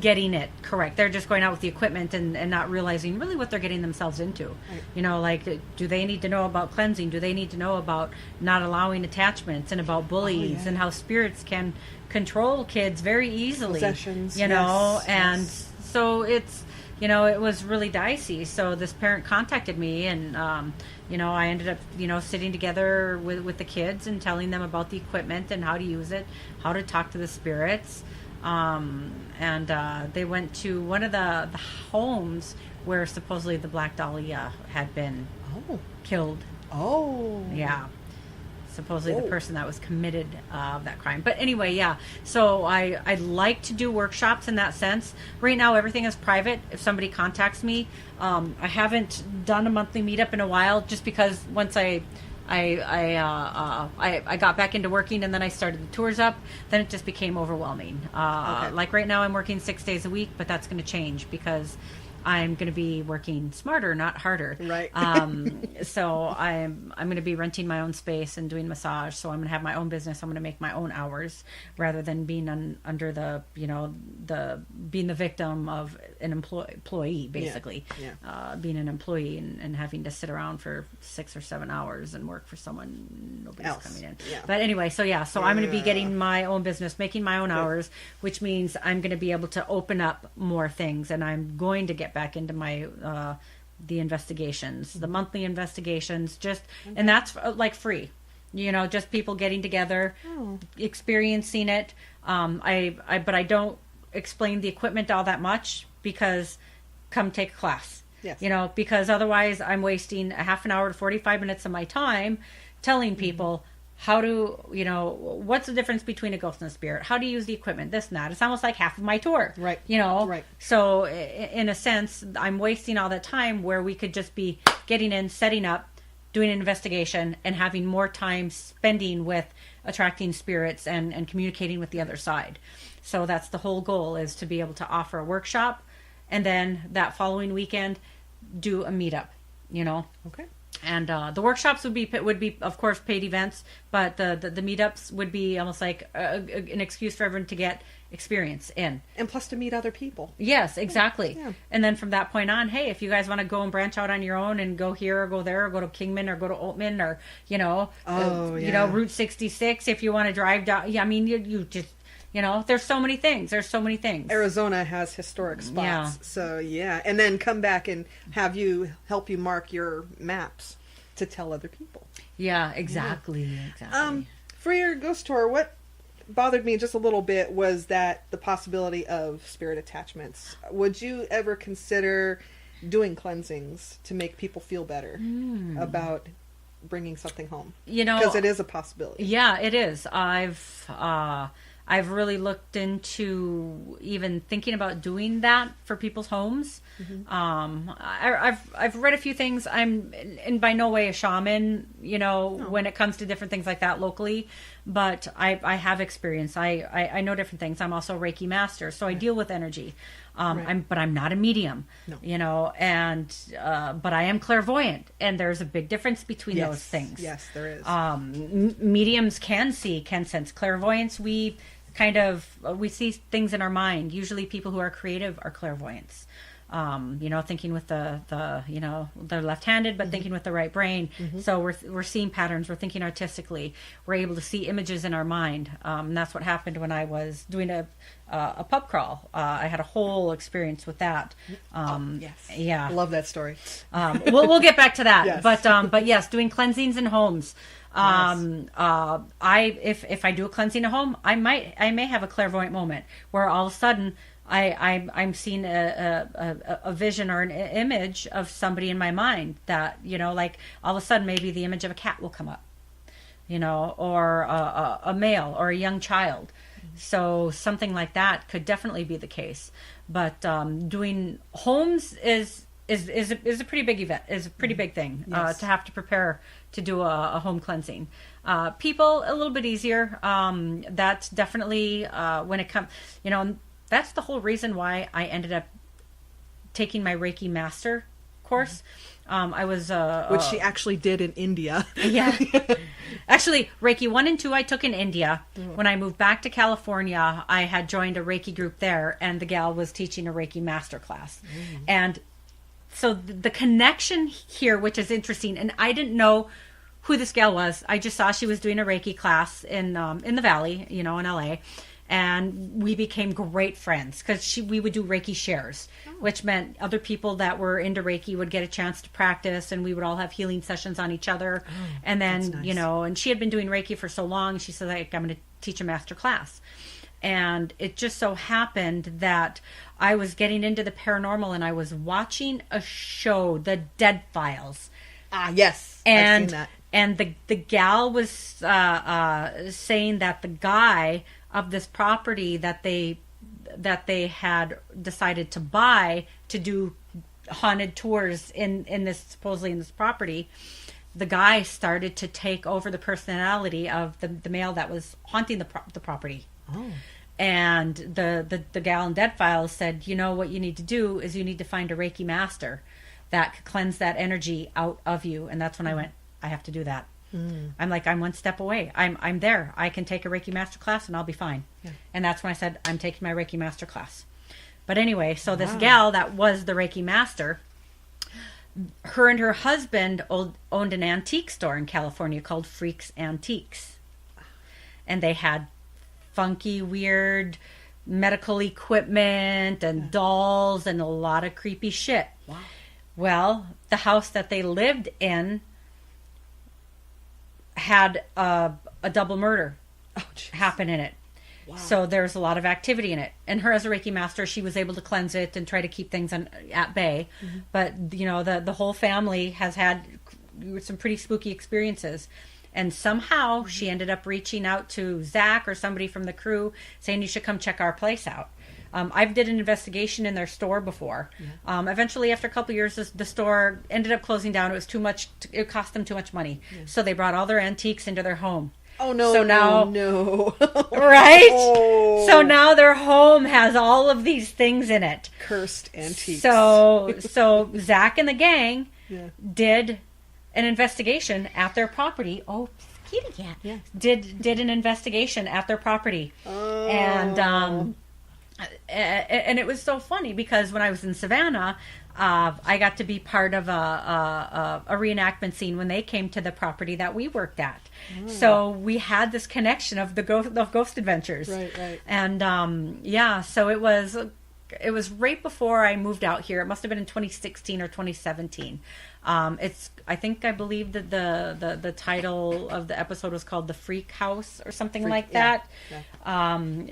getting it correct. They're just going out with the equipment and not realizing really what they're getting themselves into. Right. You know, like, do they need to know about cleansing? Do they need to know about not allowing attachments and about bullies and how spirits can control kids very easily? Possessions, you know, and so it's, you know, it was really dicey. So this parent contacted me, and you know, I ended up, you know, sitting together with the kids and telling them about the equipment and how to use it, how to talk to the spirits. And they went to one of the homes where supposedly the Black Dahlia had been killed. Oh. Yeah. Supposedly the person that was committed that crime. But anyway, yeah. So I like to do workshops in that sense. Right now, everything is private. If somebody contacts me, I haven't done a monthly meetup in a while, just because once I got back into working, and then I started the tours up. Then it just became overwhelming. Like right now, I'm working 6 days a week, but that's going to change because I'm going to be working smarter, not harder. Right. So I'm going to be renting my own space and doing massage. So I'm going to have my own business. I'm going to make my own hours rather than being under the, you know, being the victim of an employee, basically. Yeah. Being an employee and having to sit around for 6 or 7 hours and work for someone nobody's coming in. Yeah. But anyway, so I'm going to be getting my own business, making my own hours, which means I'm going to be able to open up more things, and I'm going to get back into my the investigations, the monthly investigations, and that's like free, you know, just people getting together, experiencing it. But I don't explain the equipment all that much, because come take a class. Yes. You know, because otherwise I'm wasting a half an hour to 45 minutes of my time telling people how to, you know, what's the difference between a ghost and a spirit? How to use the equipment, this and that. It's almost like half of my tour. Right. You know? Right. So, in a sense, I'm wasting all that time where we could just be getting in, setting up, doing an investigation, and having more time spending with attracting spirits and communicating with the other side. So that's the whole goal, is to be able to offer a workshop, and then that following weekend, do a meetup, you know? Okay. And the workshops would be of course paid events, but the meetups would be almost like an excuse for everyone to get experience in, and plus to meet other people. Yes, exactly. Yeah. And then from that point on, hey, if you guys want to go and branch out on your own and go here or go there or go to Kingman or go to Oatman or you know, you know, Route 66, if you want to drive down. Yeah, I mean you just. You know, there's so many things. Arizona has historic spots. Yeah. So, yeah. And then come back and have you help you mark your maps to tell other people. Yeah, exactly. Yeah. Exactly. For your ghost tour, what bothered me just a little bit was that the possibility of spirit attachments. Would you ever consider doing cleansings to make people feel better about bringing something home? You know, because it is a possibility. Yeah, it is. I've really looked into even thinking about doing that for people's homes. Mm-hmm. I've read a few things. I'm in by no way a shaman, you know, when it comes to different things like that locally, but I have experience. I know different things. I'm also a Reiki master, so I deal with energy. But I'm not a medium, you know, and but I am clairvoyant, and there's a big difference between those things. Yes, there is. Mediums can sense. Clairvoyance, we see things in our mind. Usually people who are creative are clairvoyants. You know, thinking with the you know, they're left-handed, but thinking with the right brain. Mm-hmm. So we're seeing patterns. We're thinking artistically. We're able to see images in our mind. And that's what happened when I was doing a pub crawl. I had a whole experience with that. Yes. Yeah. I love that story. We'll get back to that. Yes. But yes, doing cleansings in homes. If I do a cleansing at home, I may have a clairvoyant moment where all of a sudden I'm seeing a vision or an image of somebody in my mind that, like all of a sudden maybe the image of a cat will come up, or a male or a young child. So something like that could definitely be the case. But doing homes is a pretty big event, is a pretty big thing. Yes. To have to prepare to do a home cleansing. People, a little bit easier. That's definitely when it comes, that's the whole reason why I ended up taking my Reiki Master course. I was which she actually did in India. Yeah. Actually, Reiki 1 and 2 I took in India. When I moved back to California, I had joined a Reiki group there, and the gal was teaching a Reiki master class. And so the connection here, which is interesting, and I didn't know who this gal was. I just saw she was doing a Reiki class in the Valley, in LA. And we became great friends because we would do Reiki shares, which meant other people that were into Reiki would get a chance to practice, and we would all have healing sessions on each other. And then, nice. And she had been doing Reiki for so long, she said, I'm going to teach a master class. And it just so happened that I was getting into the paranormal, and I was watching a show, The Dead Files. Ah, yes. And, I've seen that. And the gal was saying that the guy of this property that they had decided to buy to do haunted tours in this, supposedly in this property, the guy started to take over the personality of the male that was haunting the property. Oh. And the gal in Dead Files said, what you need to do is you need to find a Reiki master that could cleanse that energy out of you. And that's when I went, I have to do that. I'm like, I'm one step away. I'm there. I can take a Reiki master class and I'll be fine. Yeah. And that's when I said, I'm taking my Reiki master class. But anyway, so this gal that was the Reiki master, her and her husband owned an antique store in California called Freaks Antiques. And they had funky, weird medical equipment and dolls and a lot of creepy shit. Wow. Well, the house that they lived in had a double murder happen in it. Wow. So there's a lot of activity in it. And her, as a Reiki master, she was able to cleanse it and try to keep things at bay. But, the whole family has had some pretty spooky experiences. And somehow she ended up reaching out to Zach or somebody from the crew saying, you should come check our place out. I've did an investigation in their store before. Yeah. Eventually, after a couple of years, the store ended up closing down. It was too much. It cost them too much money. Yeah. So they brought all their antiques into their home. Oh, no. So now, no. Right? Oh. So now their home has all of these things in it. Cursed antiques. So Zach and the gang did an investigation at their property. Oh, kitty cat. Yeah. Did an investigation at their property. Oh. And it was so funny because when I was in Savannah, I got to be part of a reenactment scene when they came to the property that we worked at. So we had this connection of the ghost adventures. Right. And so it was right before I moved out here. It must have been in 2016 or 2017. I believe that the title of the episode was called The Freak House or something like that. Yeah.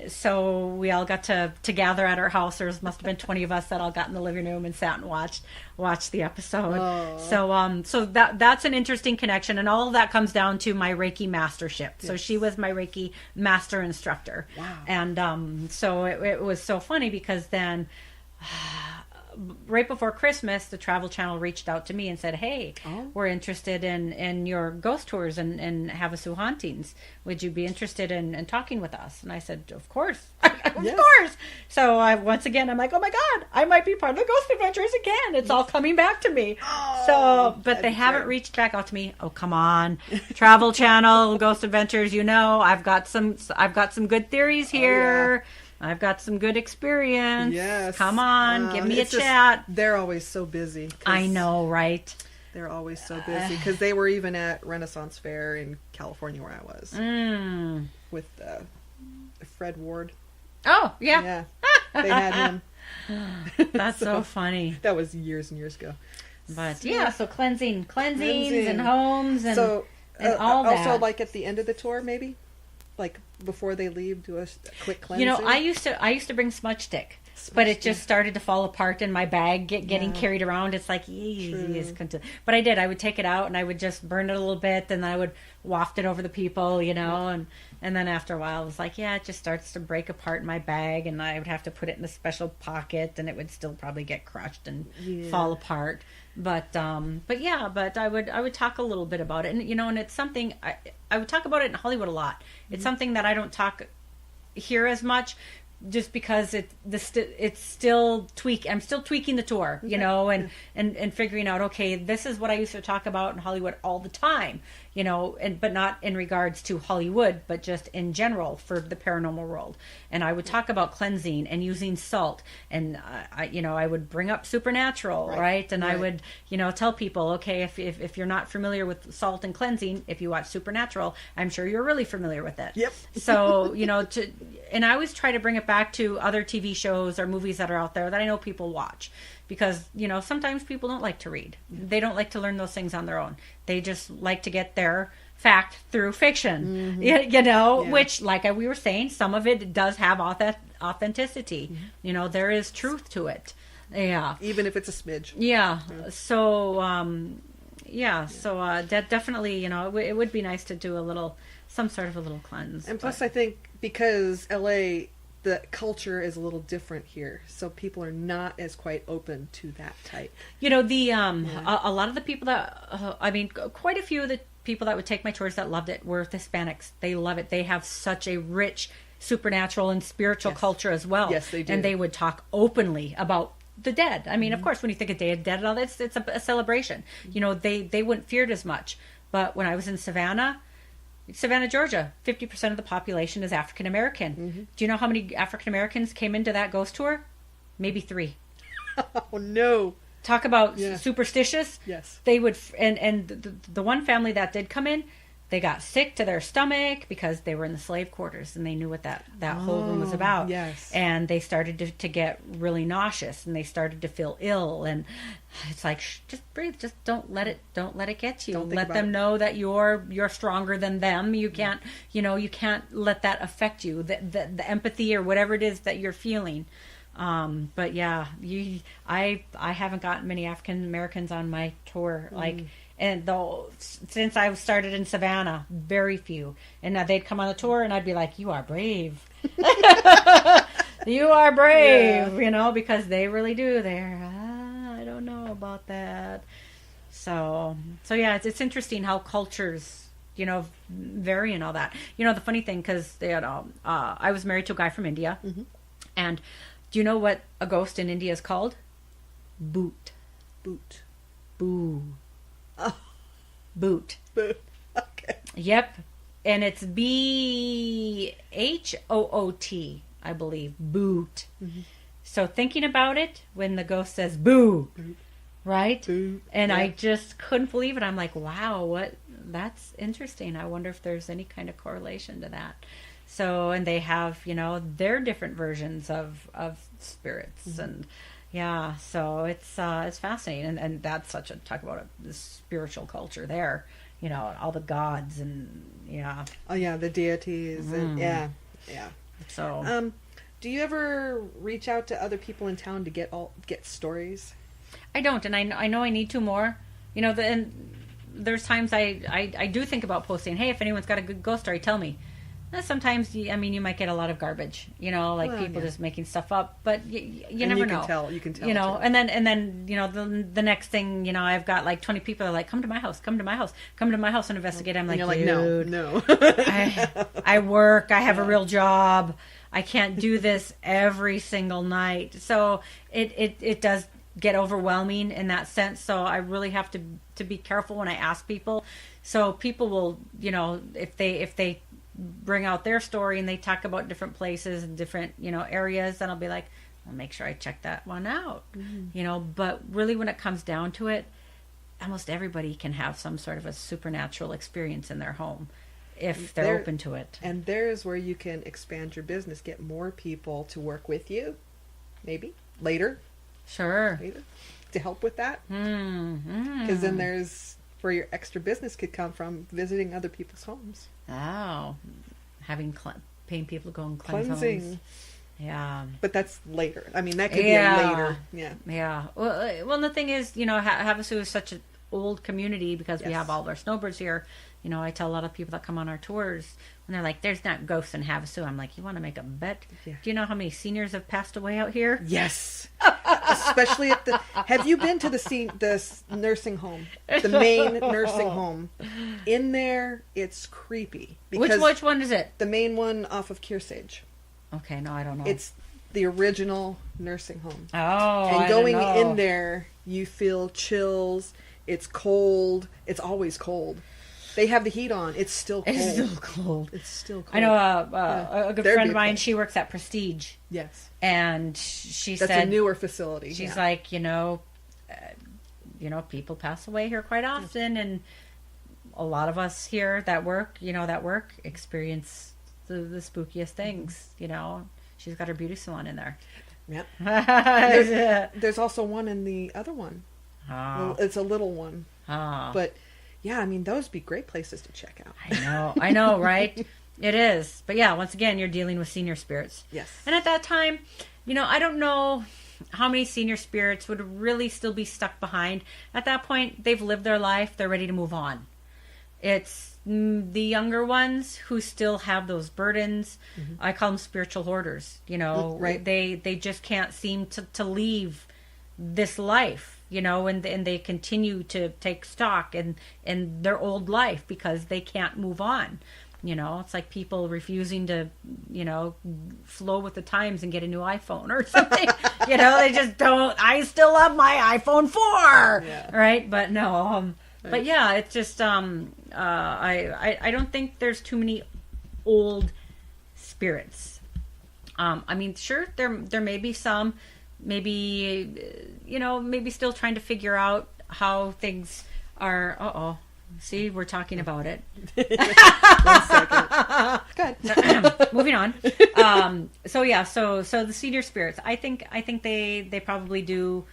So we all got to gather at our house. There must have been 20 of us that all got in the living room and sat and watched the episode. Oh. So that's an interesting connection, and all of that comes down to my Reiki mastership. Yes. So she was my Reiki master instructor. Wow. And so it was so funny because then right before Christmas, the Travel Channel reached out to me and said, hey, we're interested in your ghost tours and Havasu hauntings. Would you be interested in talking with us? And I said, of course. Of course. So once again, I'm like, oh my God, I might be part of the Ghost Adventures again. It's all coming back to me. But they haven't reached back out to me. Oh, come on. Travel Channel, Ghost Adventures, I've got some good theories here. Oh, yeah. I've got some good experience. Yes. Come on, give me a chat. They're always so busy. I know, right? They're always so busy because they wwere even at Renaissance Fair in California where I was with Fred Ward. Oh, yeah. Yeah, they had him. That's so funny. That was years and years ago. But so cleansings and homes and. So and all that. Also, like at the end of the tour, maybe, like before they leave, do a quick cleansing. You know, I used to bring smudge stick. But it just started to fall apart in my bag, getting carried around. It's like, but I did. I would take it out and I would just burn it a little bit, and I would waft it over the people, you know, and then after a while, it was like, it just starts to break apart in my bag, and I would have to put it in a special pocket, and it would still probably get crushed and fall apart. But I would talk a little bit about it, and you know, and it's something I would talk about it in Hollywood a lot. It's something that I don't talk here as much. Just because it's still I'm still tweaking the tour, you know, and figuring out, okay, this is what I used to talk about in Hollywood all the time, you know, but not in regards to Hollywood, but just in general for the paranormal world. And I would talk about cleansing and using salt, and I would bring up supernatural, right? And I would, you know, tell people, okay, if you're not familiar with salt and cleansing, if you watch Supernatural, I'm sure you're really familiar with it. Yep. So, you know, and I always try to bring it back to other TV shows or movies that are out there that I know people watch, because, you know, sometimes people don't like to read. They don't like to learn those things on their own. They just like to get their fact through fiction, you know, which, like we were saying, some of it does have authenticity. You know, there is truth to it. Yeah. Even if it's a smidge. Yeah. So, definitely, you know, it would be nice to do some sort of a little cleanse. And plus, I think because LA, the culture is a little different here, so people are not as quite open to that type. You know, a lot of the people that, quite a few of the people that would take my tours that loved it were the Hispanics. They love it. They have such a rich supernatural and spiritual culture as well. Yes, they do. And they would talk openly about the dead. I mean, of course, when you think of Day of the Dead and all that, it's a celebration. You know, they wouldn't fear it as much. But when I was in Savannah, Georgia, 50% of the population is African American. Do you know how many African Americans came into that ghost tour? Maybe 3. Oh no! Talk about superstitious. Yes, they would, and the one family that did come in, they got sick to their stomach because they were in the slave quarters and they knew what that whole room was about. Yes. And they started to get really nauseous and they started to feel ill. And it's like, just breathe. Just don't let it get you. Let them know that you're stronger than them. You can't, you know, you can't let that affect you. The empathy or whatever it is that you're feeling. But yeah, I haven't gotten many African Americans on my tour. And though since I started in Savannah, very few. And now they'd come on the tour, and I'd be like, "You are brave. You are brave," you know, because they really do. I don't know about that. So yeah, it's interesting how cultures, you know, vary and all that. You know, the funny thing, because I was married to a guy from India, and do you know what a ghost in India is called? Boot. Boo. Oh. Boot. Okay. Yep. And it's BHOOT, I believe. Boot. So thinking about it, when the ghost says boo, right? Boo. And I just couldn't believe it. I'm like, wow, that's interesting. I wonder if there's any kind of correlation to that. So, and they have, you know, their different versions of spirits and yeah, so it's fascinating, and that's such a talk about the spiritual culture there, you know, all the gods and the deities and yeah. So, do you ever reach out to other people in town to get stories? I don't, and I know I need to more, you know. And there's times I do think about posting, hey, if anyone's got a good ghost story, tell me. Sometimes, you might get a lot of garbage, you know, like people just making stuff up, but you never know. You can tell, you know, and then, you know, the next thing, you know, I've got like 20 people that are like, come to my house and investigate. I'm like, like, dude, no. I work, I have a real job. I can't do this every single night. So it does get overwhelming in that sense. So I really have to be careful when I ask people. So people will, you know, if they bring out their story and they talk about different places and different, you know, areas, then I'll be like, I'll make sure I check that one out, you know. But really, when it comes down to it, almost everybody can have some sort of a supernatural experience in their home if they're open to it. And there's where you can expand your business, get more people to work with you, maybe later. Sure. Later, to help with that. Because then there's where your extra business could come from, visiting other people's homes. Oh, paying people to go and cleanse Cleansing. homes. Yeah. But that's later. I mean, that could be a later. Yeah. Yeah. Well, the thing is, Havasu is such an old community because we have all of our snowbirds here. I tell a lot of people that come on our tours, and they're like, there's not ghosts in Havasu. I'm like, you want to make a bet? Yeah. Do you know how many seniors have passed away out here? Yes. Especially at have you been to the nursing home? The main nursing home. In there, it's creepy. Which one is it? The main one off of Kearsarge. Okay, no, I don't know. It's the original nursing home. Oh, and going in there, you feel chills. It's cold. It's always cold. They have the heat on. It's still cold. It's still cold. It's still cold. I know a good friend of mine, she works at Prestige. Yes. And she said... That's a newer facility. She's like, people pass away here quite often, and a lot of us here that work experience the spookiest things, She's got her beauty salon in there. Yep. There's also one in the other one. Oh. Well, it's a little one. Oh. But, yeah, I mean, those would be great places to check out. I know, right? It is. But, yeah, once again, you're dealing with senior spirits. Yes. And at that time, I don't know how many senior spirits would really still be stuck behind. At that point, they've lived their life. They're ready to move on. It's the younger ones who still have those burdens. Mm-hmm. I call them spiritual hoarders. Right. They just can't seem to leave this life, and they continue to take stock in their old life because they can't move on. It's like people refusing to, flow with the times and get a new iPhone or something. They just don't. I still love my iPhone 4, right? But no. But yeah, it's just I don't think there's too many old spirits. I mean, sure, there may be some, maybe still trying to figure out how things are. See, we're talking about it. 1 second. Good. Moving on. So the senior spirits, I think they probably do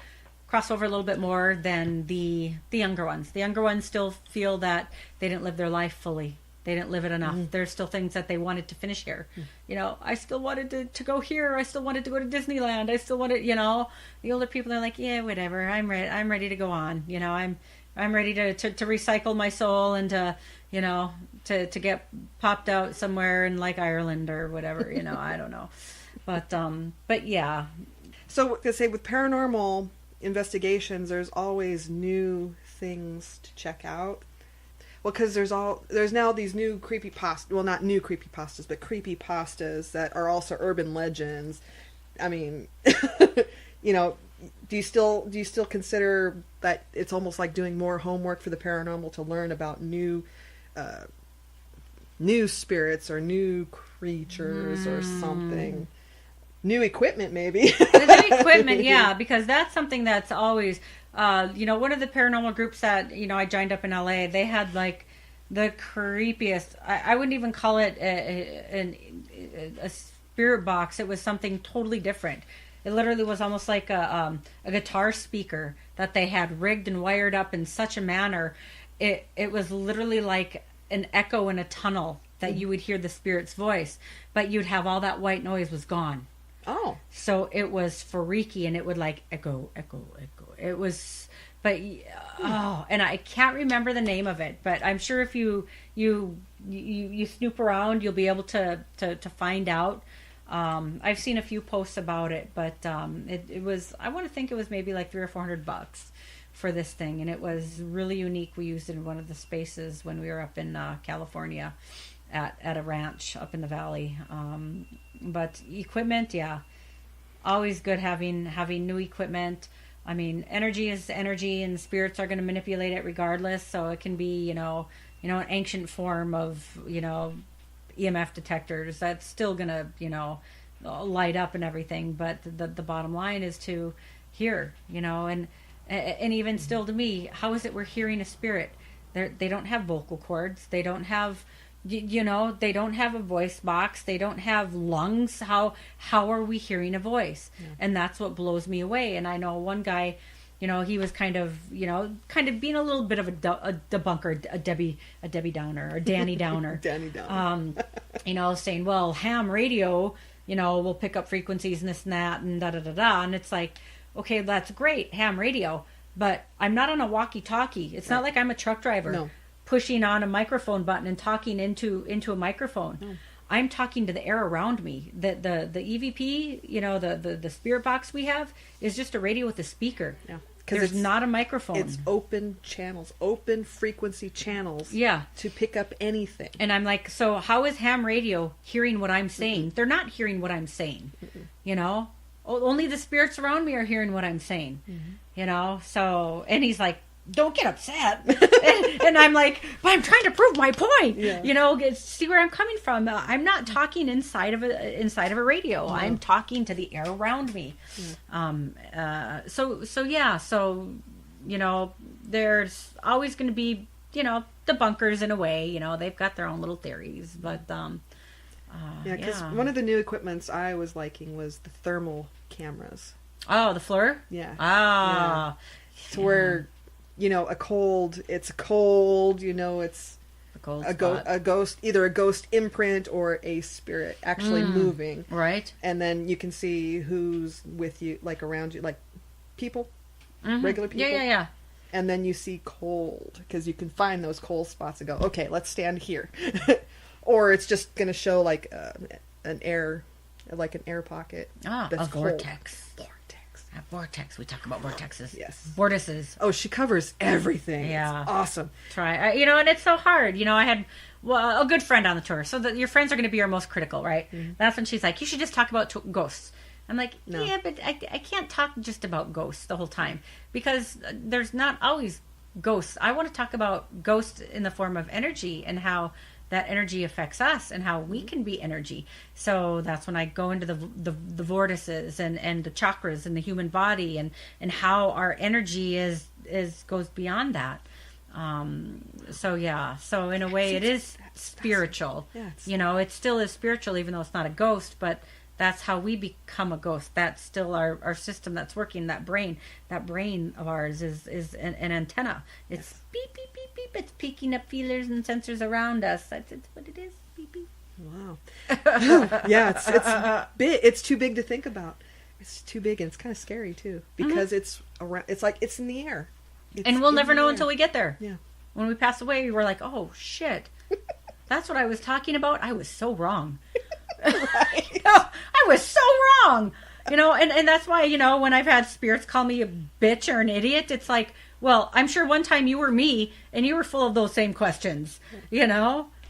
cross over a little bit more than the younger ones. The younger ones still feel that they didn't live their life fully. They didn't live it enough. Mm-hmm. There's still things that they wanted to finish here. Mm-hmm. I still wanted to go here. I still wanted to go to Disneyland. I still wanted, the older people are like, yeah, whatever. I'm ready to go on. I'm ready to recycle my soul and to get popped out somewhere in like Ireland or whatever, I don't know. But yeah. So to say with paranormal investigations, there's always new things to check out. Well, because there's now these new creepypastas, well, not new creepypastas, but creepypastas that are also urban legends. I mean, do you still consider that it's almost like doing more homework for the paranormal to learn about new spirits or new creatures or something? New equipment, maybe. The new equipment, yeah, because that's something that's always, one of the paranormal groups that, I joined up in LA, they had like the creepiest, I wouldn't even call it a spirit box. It was something totally different. It literally was almost like a guitar speaker that they had rigged and wired up in such a manner. It was literally like an echo in a tunnel that you would hear the spirit's voice, but you'd have all that white noise was gone. Oh. So it was freaky, and it would like echo. It was, but and I can't remember the name of it, but I'm sure if you snoop around, you'll be able to find out. I've seen a few posts about it, but it was, I want to think it was maybe like $300 or $400 for this thing, and it was really unique. We used it in one of the spaces when we were up in California at a ranch up in the valley. But equipment, yeah, always good having new equipment. I mean, energy is energy, and spirits are going to manipulate it regardless. So it can be, an ancient form of, EMF detectors that's still going to, light up and everything. But the bottom line is to hear, and even still to me, how is it we're hearing a spirit? They don't have vocal cords. They don't have, they don't have a voice box. They don't have lungs. How are we hearing a voice? Yeah. And that's what blows me away. And I know one guy, he was kind of being a little bit of a debunker, a Debbie Downer, or Danny Downer. Danny Downer. Saying, well, ham radio, will pick up frequencies and this and that and da da da da. And it's like, okay, that's great, ham radio, but I'm not on a walkie-talkie. It's not like I'm a truck driver pushing on a microphone button and talking into a microphone. No. I'm talking to the air around me. The EVP, the spirit box we have is just a radio with a speaker. Yeah. Because there's not a microphone. It's open channels, open frequency channels. Yeah. To pick up anything. And I'm like, so how is ham radio hearing what I'm saying? Mm-mm. They're not hearing what I'm saying. Mm-mm. Only the spirits around me are hearing what I'm saying. Mm-hmm. So, and he's like, don't get upset. and I'm like, but I'm trying to prove my point. Yeah. See where I'm coming from. I'm not talking inside of a radio. No. I'm talking to the air around me. Yeah. So there's always going to be, debunkers in a way. They've got their own little theories, but because one of the new equipments I was liking was the thermal cameras. Oh, the FLIR? Yeah. Ah. Yeah. To where it's cold, it's a cold ghost, either a ghost imprint or a spirit actually moving. Right. And then you can see who's with you, like around you, like people, regular people. Yeah. And then you see cold, because you can find those cold spots and go, okay, let's stand here. Or it's just going to show like an air pocket. Ah, that's a vortex. Vortex. We talk about vortexes. Yes. Vortices. Oh, she covers everything. Yeah. It's awesome. Try. And it's so hard. I had a good friend on the tour. So your friends are going to be your most critical, right? Mm-hmm. That's when she's like, you should just talk about ghosts. I'm like, no. Yeah, but I can't talk just about ghosts the whole time, because there's not always ghosts. I want to talk about ghosts in the form of energy and how that energy affects us and how we can be energy. So that's when I go into the vortices and the chakras in the human body and how our energy goes beyond that. So in a way it is spiritual. Yeah, it still is spiritual, even though it's not a ghost, but that's how we become a ghost. That's still our system that's working. That brain of ours is an antenna. It's beep, beep, beep, beep. It's picking up feelers and sensors around us. That's what it is. Beep, beep. Wow. Yeah, it's big. It's too big to think about. It's too big, and it's kind of scary too, because it's around. It's like it's in the air. And we'll never know until we get there. Yeah. When we pass away, we're like, oh shit, that's what I was talking about. I was so wrong. Right. I was so wrong. And that's why, when I've had spirits call me a bitch or an idiot, it's like, well, I'm sure one time you were me and you were full of those same questions,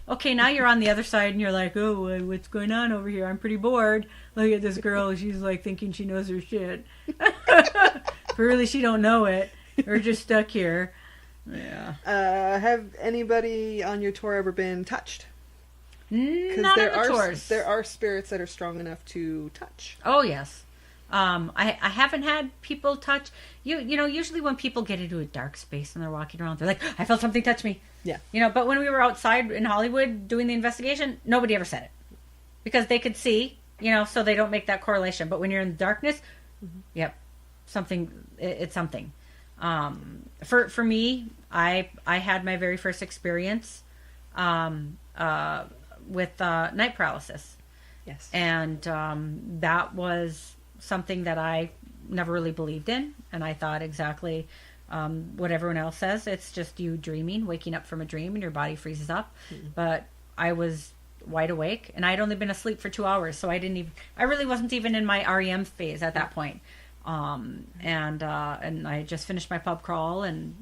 Okay, now you're on the other side and you're like, oh, what's going on over here? I'm pretty bored. Look at this girl. She's like thinking she knows her shit. But really, she don't know it. We're just stuck here. Yeah. Have anybody on your tour ever been touched? Not on the tours. There are spirits that are strong enough to touch. Oh, yes. I haven't had people touch. Usually when people get into a dark space and they're walking around, they're like, I felt something touch me. Yeah. But when we were outside in Hollywood doing the investigation, nobody ever said it. Because they could see, so they don't make that correlation. But when you're in the darkness, yep, it's something. For me, I had my very first experience with night paralysis. Yes. And that was something that I never really believed in, and I thought exactly what everyone else says. It's just you dreaming, waking up from a dream, and your body freezes up. Mm-hmm. But I was wide awake, and I'd only been asleep for 2 hours, so I really wasn't even in my REM phase at that point. And I just finished my pub crawl, and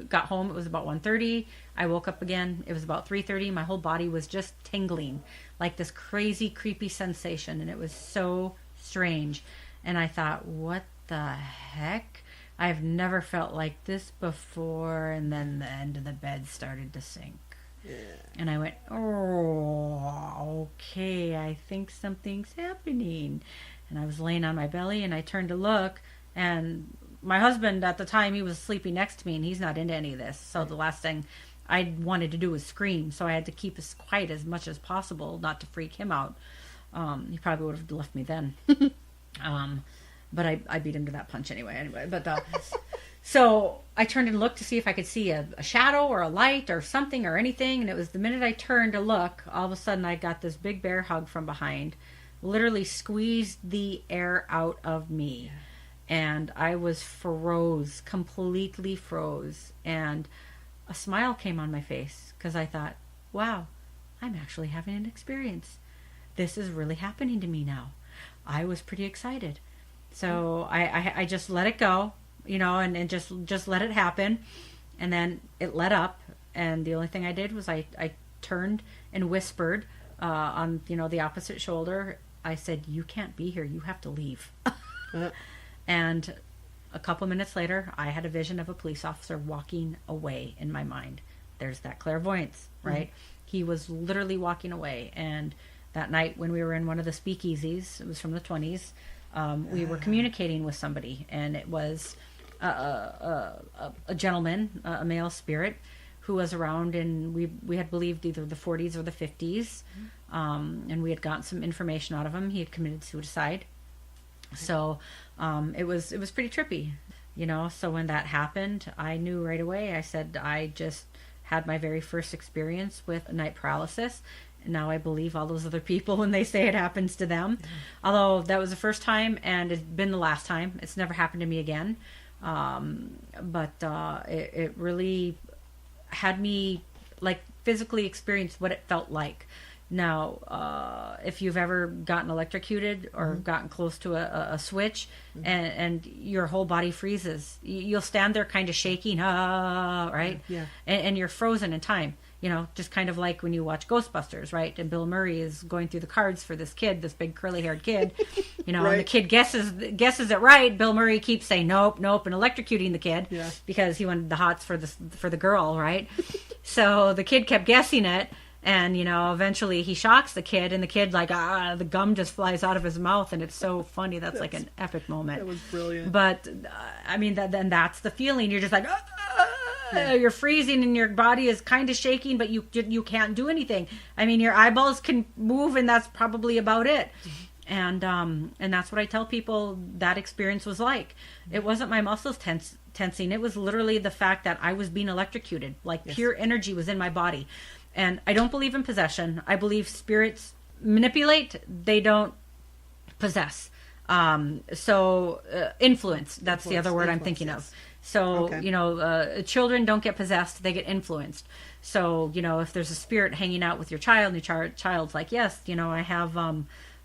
got home. It was about 1:30. I woke up again. It was about 3:30. My whole body was just tingling, like this crazy, creepy sensation, and it was so strange. And I thought, what the heck? I've never felt like this before. And then the end of the bed started to sink. Yeah. And I went, oh, okay, I think something's happening. And I was laying on my belly, and I turned to look, and my husband at the time, he was sleeping next to me, and he's not into any of this. So the last thing I wanted to do was scream. So I had to keep as quiet as much as possible, not to freak him out. He probably would have left me then. but I beat him to that punch anyway. But so I turned and looked to see if I could see a shadow or a light or something or anything. And it was the minute I turned to look, all of a sudden I got this big bear hug from behind, literally squeezed the air out of me. And I was completely froze. And a smile came on my face because I thought, wow, I'm actually having an experience. This is really happening to me now. I was pretty excited. So I just let it go, and just let it happen. And then it let up. And the only thing I did was I turned and whispered on, the opposite shoulder. I said, you can't be here. You have to leave. And a couple minutes later, I had a vision of a police officer walking away in my mind. There's that clairvoyance, right? He was literally walking away. And that night when we were in one of the speakeasies, it was from the 20s, we were communicating with somebody. And it was a gentleman, a male spirit, who was around in, we had believed either the 40s or the 50s. And we had gotten some information out of him. He had committed suicide. So it was pretty trippy, so when that happened, I knew right away. I said, I just had my very first experience with night paralysis. And now I believe all those other people when they say it happens to them. Although that was the first time and it's been the last time. It's never happened to me again. But it really had me like physically experience what it felt like. Now, if you've ever gotten electrocuted or gotten close to a switch and your whole body freezes, you'll stand there kind of shaking, right? Yeah. And you're frozen in time, just kind of like when you watch Ghostbusters, right? And Bill Murray is going through the cards for this kid, this big curly haired kid, right. And the kid guesses it right. Bill Murray keeps saying nope, and electrocuting the kid because he wanted the hots for the girl, right? So the kid kept guessing it. And, eventually he shocks the kid, and the kid, the gum just flies out of his mouth, and it's so funny. That's like an epic moment. That was brilliant. But, then that's the feeling. You're just like, you're freezing, and your body is kind of shaking, but you can't do anything. Your eyeballs can move, and that's probably about it. And that's what I tell people that experience was like. It wasn't my muscles tensing. It was literally the fact that I was being electrocuted. Pure energy was in my body. And I don't believe in possession. I believe spirits manipulate. They don't possess. Influence. That's the other word I'm thinking of. So, children don't get possessed. They get influenced. So, if there's a spirit hanging out with your child and your child's like, yes, I have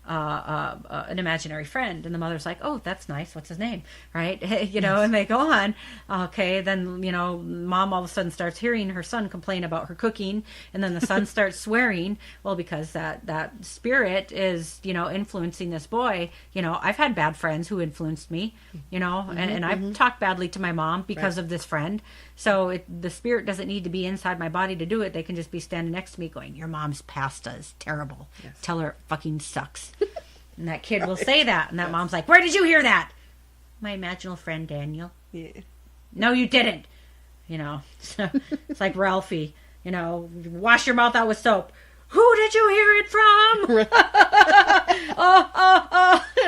an imaginary friend, and the mother's like, oh, that's nice, what's his name, right? And they go on. Okay, then mom all of a sudden starts hearing her son complain about her cooking, and then the son starts swearing. Well, because that spirit is influencing this boy. I've had bad friends who influenced me, and I've talked badly to my mom because of this friend. So the spirit doesn't need to be inside my body to do it. They can just be standing next to me going, your mom's pasta is terrible. Yes. Tell her it fucking sucks. And that kid will say that. And that mom's like, where did you hear that? My imaginal friend, Daniel. Yeah. No, you didn't. So it's like Ralphie, wash your mouth out with soap. Who did you hear it from?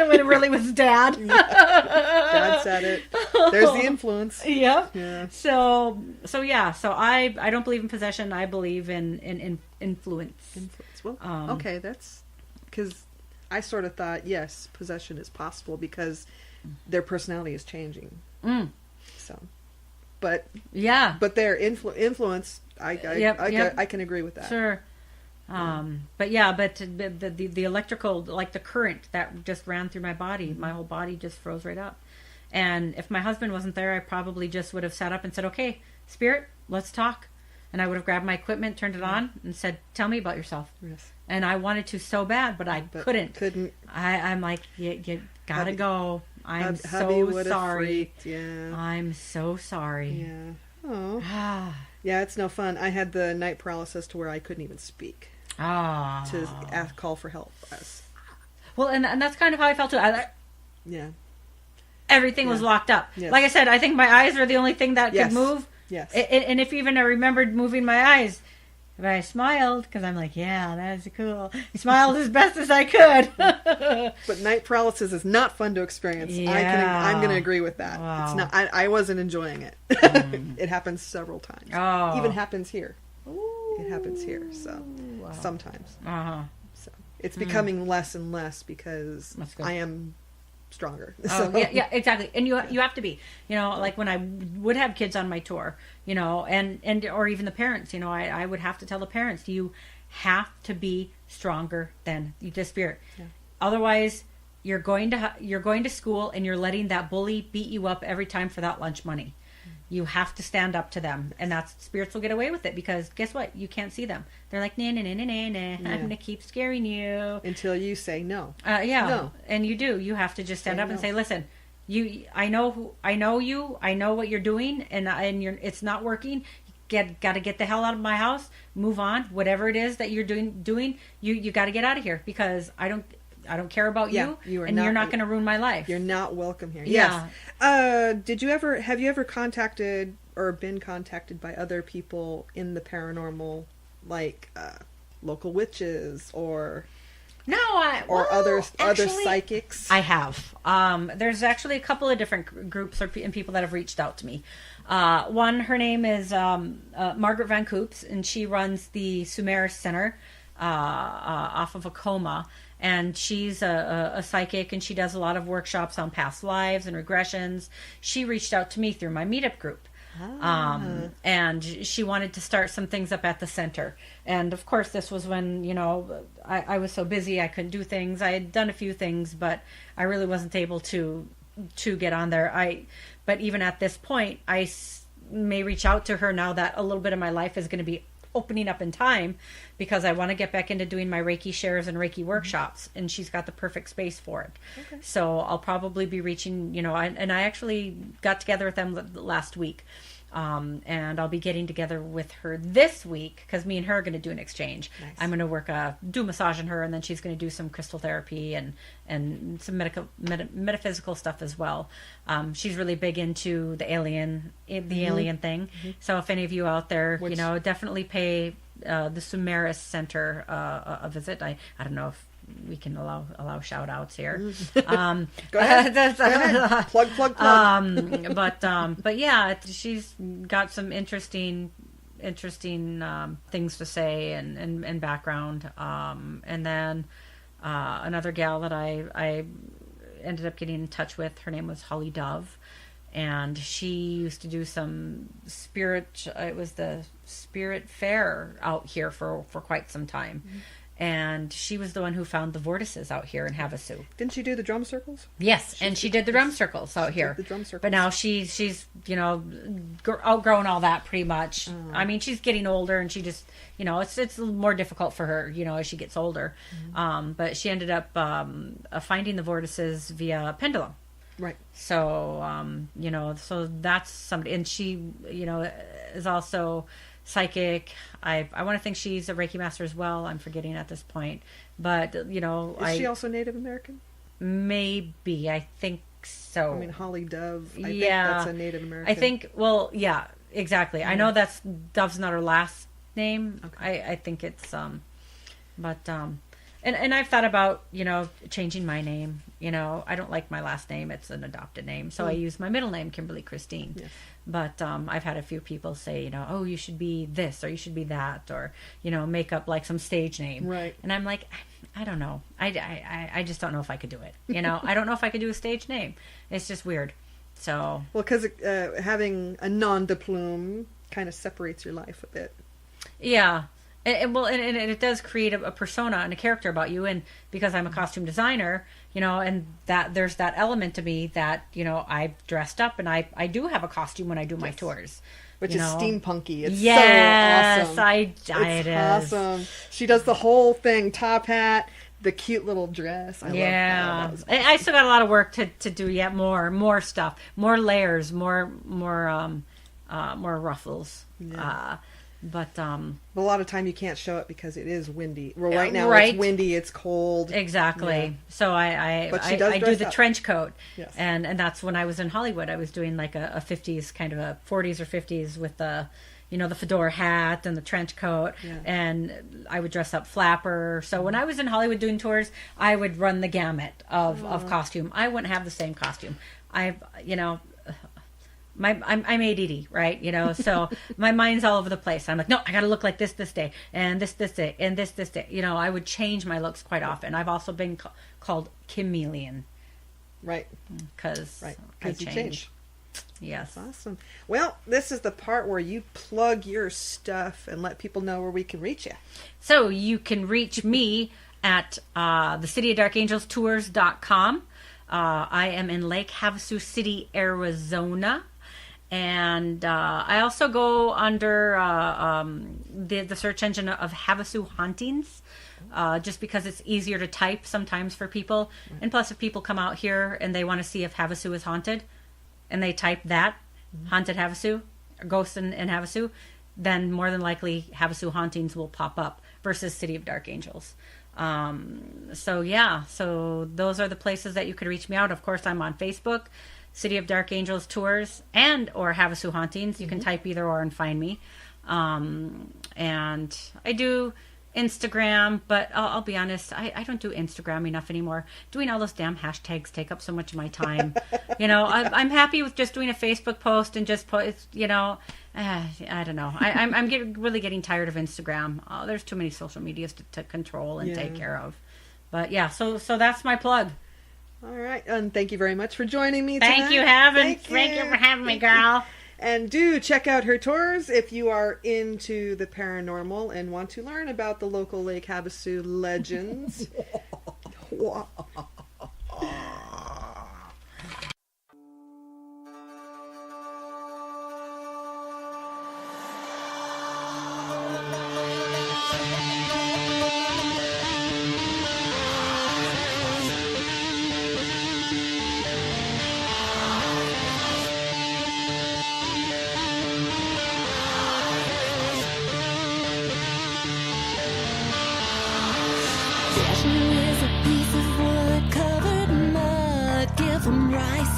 When it really was Dad. Dad said it. There's the influence. Yep. Yeah. So I don't believe in possession. I believe in influence. Influence. Well, okay, that's because I sort of thought, yes, possession is possible because their personality is changing. So, but their influence, I can agree with that. Sure. But the electrical, like the current that just ran through my body, my whole body just froze right up. And if my husband wasn't there, I probably just would have sat up and said, okay, spirit, let's talk. And I would have grabbed my equipment, turned it on, and said, tell me about yourself. Yes. And I wanted to so bad, but I couldn't. I'm like, you gotta go. I'm so sorry. Yeah. I'm so sorry. Yeah. Oh. Yeah, it's no fun. I had the night paralysis to where I couldn't even speak. To call for help. Well, and that's kind of how I felt too. Yeah. Everything was locked up. Yes. Like I said, I think my eyes are the only thing that could move. Yes. And if even I remembered moving my eyes, But I smiled because I'm like, yeah, that's cool. I smiled as best as I could. But night paralysis is not fun to experience. Yeah. I'm going to agree with that. Wow. It's not. I wasn't enjoying it. It happens several times. Oh. Even happens here. Ooh. It happens here. So Wow. sometimes. Uh-huh. So it's becoming less and less because I am stronger. Oh, So. yeah, exactly. And you have to be, like when I would have kids on my tour, and or even the parents, I would have to tell the parents, you have to be stronger than the spirit. Yeah. Otherwise, you're going to school and you're letting that bully beat you up every time for that lunch money. You have to stand up to them, and that's spirits will get away with it because guess what? You can't see them. They're like, nah, nah, nah, nah, nah, nah. I'm gonna keep scaring you until you say no. Yeah, no. And you do. You have to just stand up and say, listen, I know you. I know what you're doing, and it's not working. Got to get the hell out of my house. Move on. Whatever it is that you're doing, you got to get out of here because I don't care about you, you're not going to ruin my life. You're not welcome here. Yeah. Yes. Have you ever contacted or been contacted by other people in the paranormal, like local witches or other psychics? I have. There's actually a couple of different groups and people that have reached out to me. One, her name is Margaret Van Coops, and she runs the Sumeris Center off of Acoma. And she's a psychic, and she does a lot of workshops on past lives and regressions. She reached out to me through my meetup group. And she wanted to start some things up at the center. And of course, this was when, I was so busy I couldn't do things. I had done a few things, but I really wasn't able to get on there. But even at this point, I may reach out to her now that a little bit of my life is going to be opening up in time because I want to get back into doing my Reiki shares and Reiki workshops, and she's got the perfect space for it. Okay. So I'll probably be reaching, and I actually got together with them last week. And I'll be getting together with her this week because me and her are going to do an exchange. Nice. I'm going to do massage on her, and then she's going to do some crystal therapy and some metaphysical stuff as well. She's really big into the alien thing. Mm-hmm. So if any of you out there, definitely pay the Sumeris Center a visit. I don't know if we can allow shout outs here. Go ahead. Go ahead. Plug. But yeah, she's got some interesting things to say and background. And then another gal that I ended up getting in touch with, her name was Holly Dove. And she used to do some it was the spirit fair out here for quite some time. Mm-hmm. And she was the one who found the vortices out here in Havasu. Didn't she do the drum circles? Yes, and she did the drum circles out here. The drum circles. But now she's outgrown all that pretty much. Oh. I mean, she's getting older, and she just it's more difficult for her as she gets older. Mm-hmm. But she ended up finding the vortices via pendulum. Right. So so that's somebody, and she is also psychic. I want to think she's a Reiki master as well. I'm forgetting at this point, but is she also Native American? Maybe, I think so. I mean, Holly Dove. I think that's a Native American. I think. Well, yeah, exactly. Mm-hmm. I know Dove's not her last name. Okay. I think it's and I've thought about changing my name. I don't like my last name. It's an adopted name, so I use my middle name, Kimberly Christine. Yes. But I've had a few people say, oh, you should be this or you should be that, or make up like some stage name. Right. And I'm like, I don't know. I just don't know if I could do it. I don't know if I could do a stage name. It's just weird. So. Well, because having a nom de plume kind of separates your life a bit. Yeah. And it does create a persona and a character about you, and because I'm a costume designer, and that there's that element to me that I've dressed up, and I do have a costume when I do my tours, which is steampunky. It's so awesome. It's awesome. She does the whole thing: top hat, the cute little dress. I love that. Awesome. I still got a lot of work to do yet. More stuff, more layers, more ruffles. Yeah. But a lot of time you can't show it because it is windy. Well, right now it's windy, it's cold. Exactly. Yeah. So I do the trench coat. Yes. And that's when I was in Hollywood. I was doing like a 50s kind of a 40s or 50s with the the fedora hat and the trench coat, and I would dress up Flapper. So when I was in Hollywood doing tours, I would run the gamut of costume. I wouldn't have the same costume. I'm ADD, right? So my mind's all over the place. I'm like, no, I got to look like this day, and this day, and this day. I would change my looks quite often. I've also been called chameleon. Right. Because I change. Yes. That's awesome. Well, this is the part where you plug your stuff and let people know where we can reach you. So you can reach me at thecityofdarkangelstours.com. I am in Lake Havasu City, Arizona. And I also go under the search engine of Havasu Hauntings, just because it's easier to type sometimes for people. And plus, if people come out here and they want to see if Havasu is haunted, and they type that, Haunted Havasu, or Ghosts in Havasu, then more than likely Havasu Hauntings will pop up versus City of Dark Angels. So those are the places that you could reach me out. Of course, I'm on Facebook, City of Dark Angels Tours, and or Havasu Hauntings. You can type either or and find me. And I do Instagram, but I'll be honest, I don't do Instagram enough anymore. Doing all those damn hashtags take up so much of my time. I'm happy with just doing a Facebook post and just post, I don't know. I'm really getting tired of Instagram. There's too many social medias to control and take care of. But yeah, so that's my plug. All right, and thank you very much for joining me tonight. Thank you for having me, girl. And do check out her tours if you are into the paranormal and want to learn about the local Lake Havasu legends.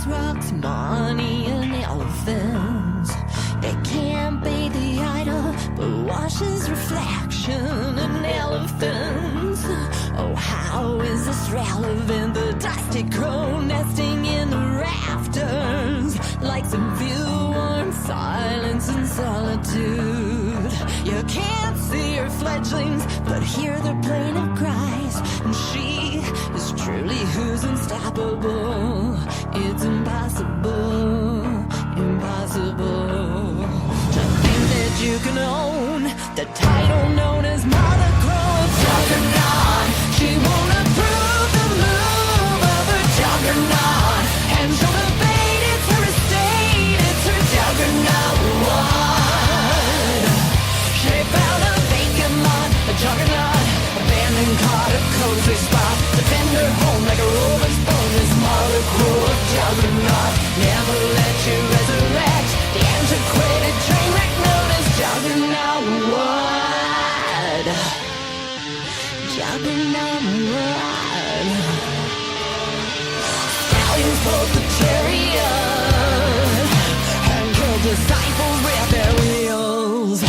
Rocks, money, and elephants. It can't be the idol, but washes reflection in elephants. Oh, how is this relevant? The dusty crow nesting in the rafters, like some view-worn silence and solitude. You can't see her fledglings, but hear their plaintive cries, and she is truly who's unstoppable. It's impossible, impossible to think that you can own the title known as Mother Crow of Juggernaut. She won't approve the move of her Juggernaut, and she'll debate it's her estate, it's her Juggernaut. She found a vacant lot, a Juggernaut, abandoned caught a cozy spot, defend her home like a rover's bone. This Mother Crow of Juggernaut never let you resurrect the antiquated train wreck known as Juggernaut. What? Juggernaut. What? Stallions pulled the chariot and killed disciples with their wheels.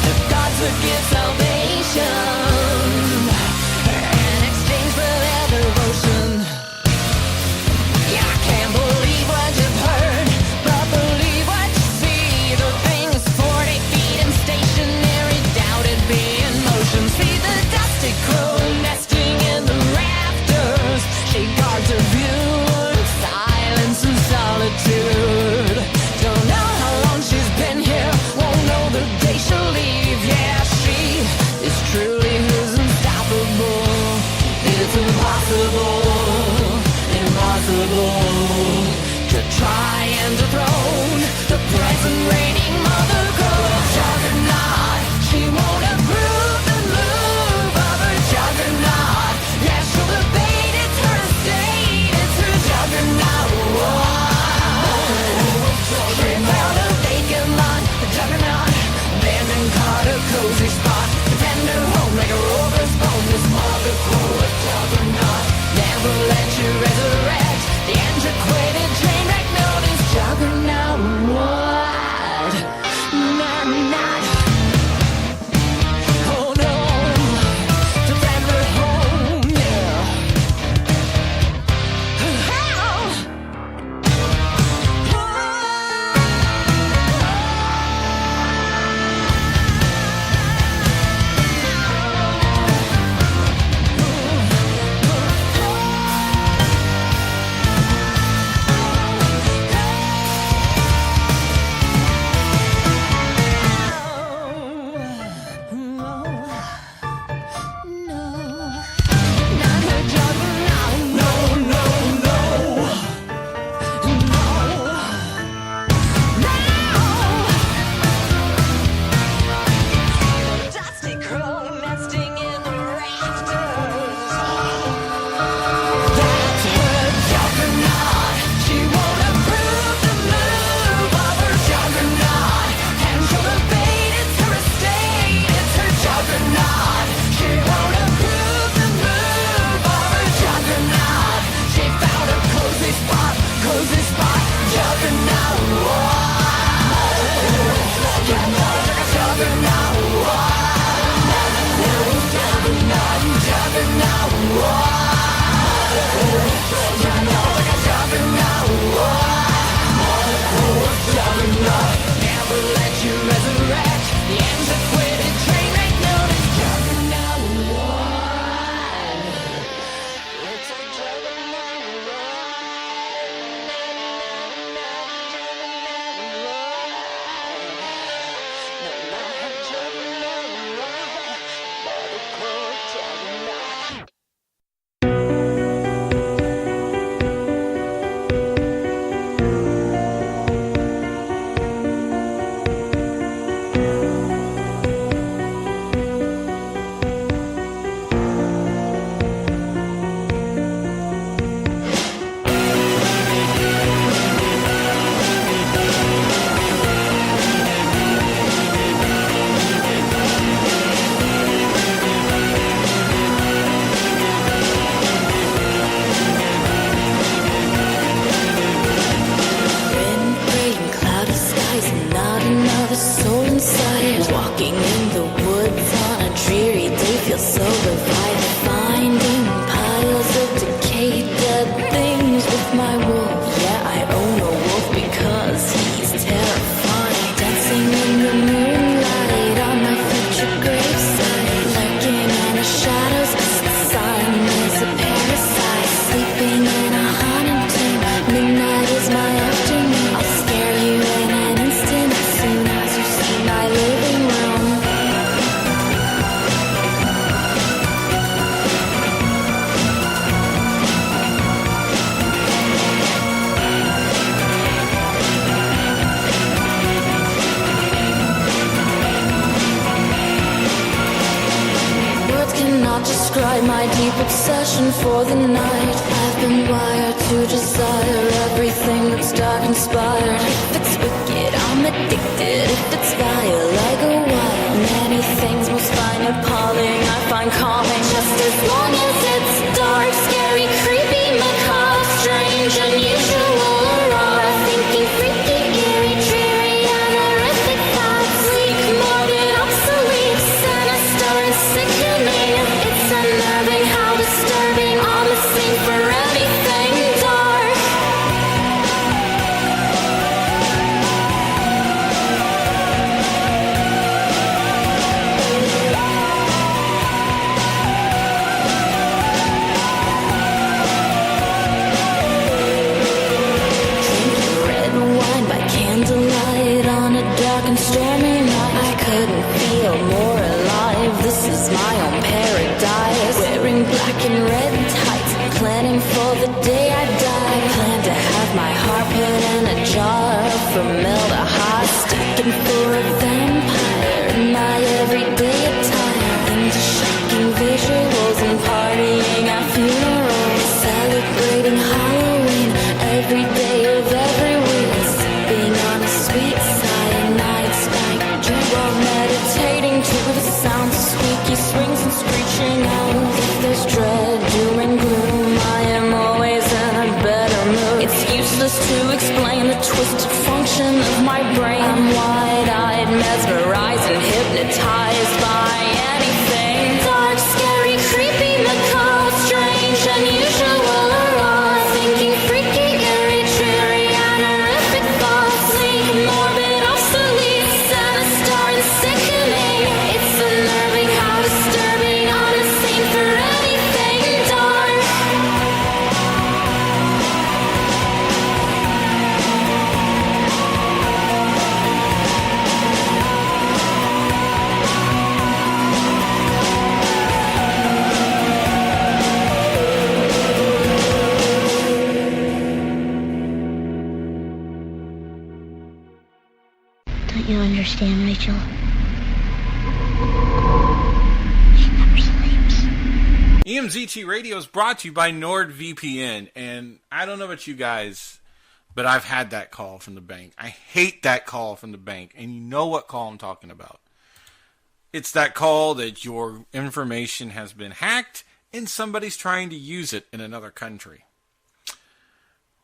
The gods would give salvation in exchange for their devotion. Yeah, I can't believe what you've heard, but believe what you see. The thing is 40 feet and stationary, doubt it'd be in motion. See the dusty crow nesting in the rafters. She guards her view in silence and solitude. Don't know how long she's been here, won't know the day she'll leave. Yeah, she is truly who's unstoppable. It's impossible, impossible to try and dethrone the present reigning Mother Crow of Juggernaut. She won't approve the move of her Juggernaut. Yeah, she'll debate it's her estate, it's her Juggernaut. She found a vacant lot, a Juggernaut, abandoned caught a cozy spot, defend her home like a rover's bone. This Mother Crow of Juggernaut never let you resurrect the antiquated train wreck known as Juggernaut. What? my deep obsession for the night. I've been wired to desire everything that's dark inspired. If it's wicked, I'm addicted. If it's vile, I go wild. Many things most find appalling, I find calming. Just as long as it's dark, scary, creepy, macabre, strange, unusual, or raw. Thinking freaky, eerie, dreary, and horrific thoughts. Sleek, morbid, obsolete, sinister, and sickening. It's unnerving how disturbing, on the scene for anything dark. Drinking red wine by candlelight on a dark and stormy night. I couldn't feel more alive. This is my own paradise. Wearing black and red tights, planning for the day I die. Plan to have my heart put in a jar of formaldehyde. Sticking for a vampire in my everyday attire. Into shocking visuals and partying at funerals. Celebrating Halloween every day of every week. Sipping on a sweet cyanide spike. Drink while meditating to the sound of squeaky swings and screeching owls. If there's dread, doom and gloom, I am always in a better mood. It's useless to explain the twisted function of my brain. I'm wide-eyed, mesmerized, and hypnotized by anything dark, scary, creepy, macabre, strange, unusual, or raw. Thinking freaky, eerie, dreary, and horrific thoughts. Sleek, morbid, obsolete, sinister, and sickening. It's unnerving how disturbing, on a scene for anything dark. Don't you understand, Rachel? She never sleeps. EMZT Radio is brought to you by NordVPN, and I don't know about you guys, but I've had that call from the bank. I hate that call from the bank, and you know what call I'm talking about. It's that call that your information has been hacked and somebody's trying to use it in another country.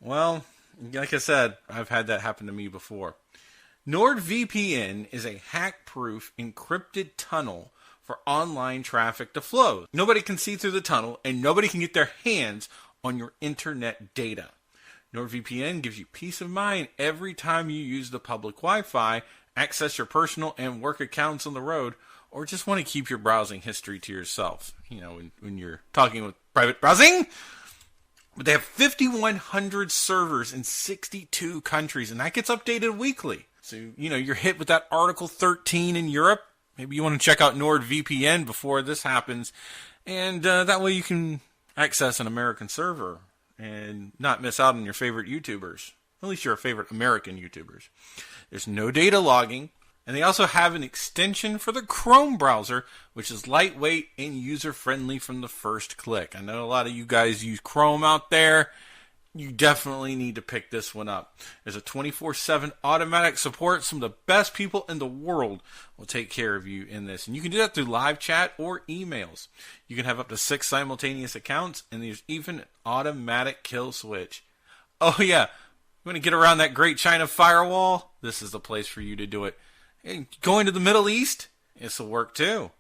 Well, like I said, I've had that happen to me before. NordVPN is a hack-proof encrypted tunnel for online traffic to flow. Nobody can see through the tunnel, and nobody can get their hands on your internet data. NordVPN gives you peace of mind every time you use the public Wi-Fi, access your personal and work accounts on the road, or just want to keep your browsing history to yourself. You know, when you're talking with private browsing. But they have 5,100 servers in 62 countries, and that gets updated weekly. So, you know, you're hit with that Article 13 in Europe. Maybe you want to check out NordVPN before this happens. And that way you can access an American server and not miss out on your favorite YouTubers. At least your favorite American YouTubers. There's no data logging. And they also have an extension for the Chrome browser, which is lightweight and user-friendly from the first click. I know a lot of you guys use Chrome out there. You definitely need to pick this one up. There's a 24/7 automatic support. Some of the best people in the world will take care of you in this. And you can do that through live chat or emails. You can have up to 6 simultaneous accounts, and there's even an automatic kill switch. Oh yeah, you want to get around that Great China firewall? This is the place for you to do it. And going to the Middle East? This will work too.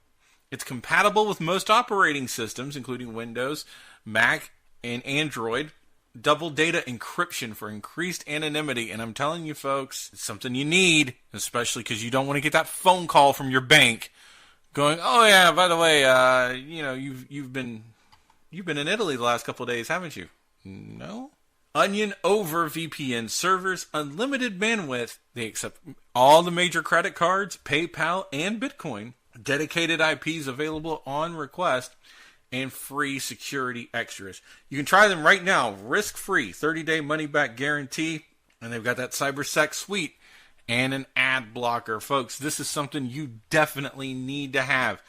It's compatible with most operating systems, including Windows, Mac, and Android. Double data encryption for increased anonymity, and I'm telling you folks, it's something you need, especially because you don't want to get that phone call from your bank going, oh yeah, by the way, you know, you've been in Italy the last couple of days, haven't you? No? Onion over VPN servers, unlimited bandwidth. They accept all the major credit cards, PayPal, and Bitcoin. Dedicated IPs available on request. And free security extras. You can try them right now, risk-free, 30-day money-back guarantee, and they've got that CyberSec suite and an ad blocker. Folks, this is something you definitely need to have.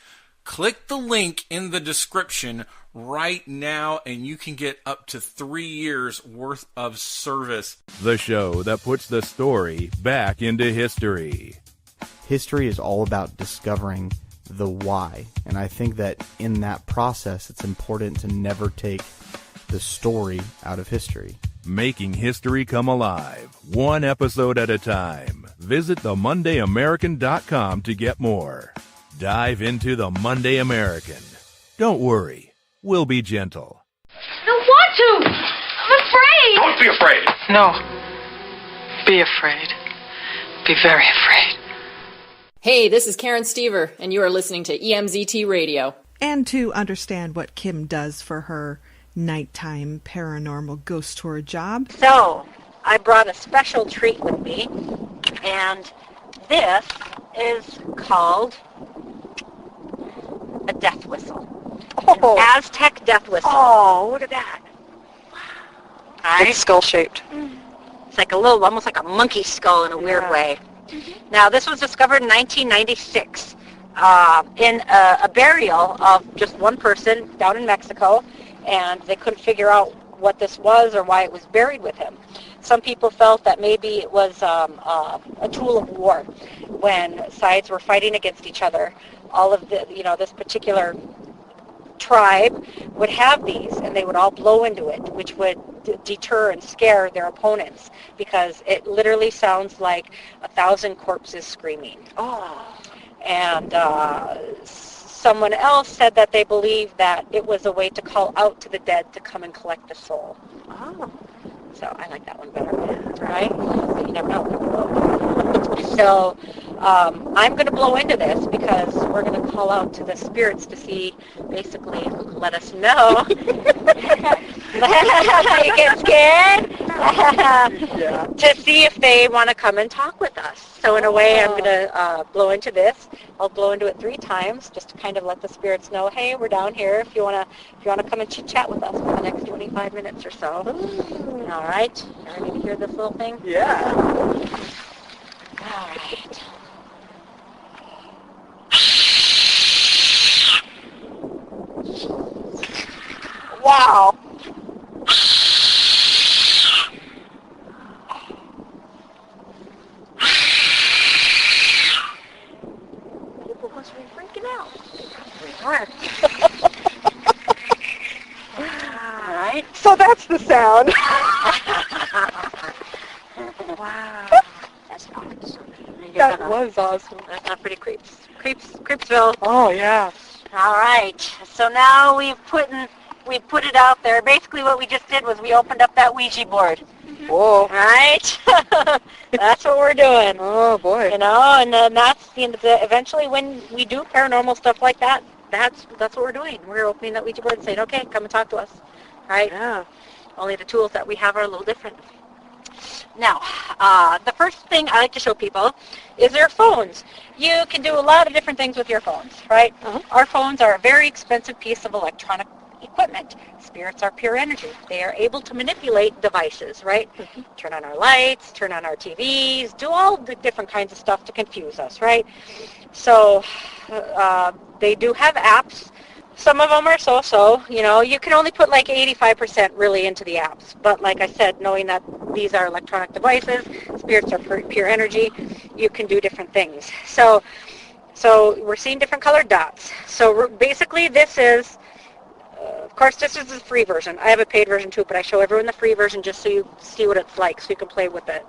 Click the link in the description right now, and you can get up to 3 years worth of service. The show that puts the story back into history. History is all about discovering the why, and I think that in that process it's important to never take the story out of history. Making history come alive, one episode at a time. Visit themondayamerican.com to get more. Dive into the Monday American. Don't worry, we'll be gentle. I don't want to! I'm afraid! Don't be afraid! No. Be afraid. Be very afraid. Hey, this is Karen Stever, and you are listening to EMZT Radio. And to understand what Kim does for her nighttime paranormal ghost tour job. So, I brought a special treat with me, and this is called a death whistle. An Aztec death whistle. Oh, look at that. Right? It's skull-shaped. It's like a little, almost like a monkey skull in a weird way. Now, this was discovered in 1996 in a burial of just one person down in Mexico, and they couldn't figure out what this was or why it was buried with him. Some people felt that maybe it was a tool of war when sides were fighting against each other. All of the, this particular tribe would have these, and they would all blow into it, which would deter and scare their opponents, because it literally sounds like 1,000 corpses screaming. And someone else said that they believed that it was a way to call out to the dead to come and collect the soul. So I like that one better, right? But you never know. So I'm going to blow into this because we're going to call out to the spirits to see, basically, let us know. You get scared? To see if they want to come and talk with us. So in a way, I'm going to blow into this. I'll blow into it 3 times just to kind of let the spirits know, hey, we're down here if you want to come and chit chat with us for the next 25 minutes or so. All right. You ready to hear this little thing? Yeah. All right. Wow. People must be freaking out. All right. So that's the sound. Wow. That's awesome. That was awesome. That's not pretty Creepsville. Oh, yeah. All right. So now we've put it out there. Basically what we just did was we opened up that Ouija board. Whoa. Right? That's what we're doing. Oh, boy. And then that's eventually when we do paranormal stuff like that, that's what we're doing. We're opening that Ouija board and saying, okay, come and talk to us. Right? Yeah. Only the tools that we have are a little different. Now, the first thing I like to show people is their phones. You can do a lot of different things with your phones, right? Our phones are a very expensive piece of electronic equipment. Spirits are pure energy. They are able to manipulate devices, right? Turn on our lights, turn on our TVs, do all the different kinds of stuff to confuse us, right? So they do have apps. Some of them are so-so. You can only put like 85% really into the apps. But like I said, knowing that these are electronic devices, spirits are pure energy, you can do different things. So we're seeing different colored dots. So basically this is, of course, this is the free version. I have a paid version too, but I show everyone the free version just so you see what it's like, so you can play with it.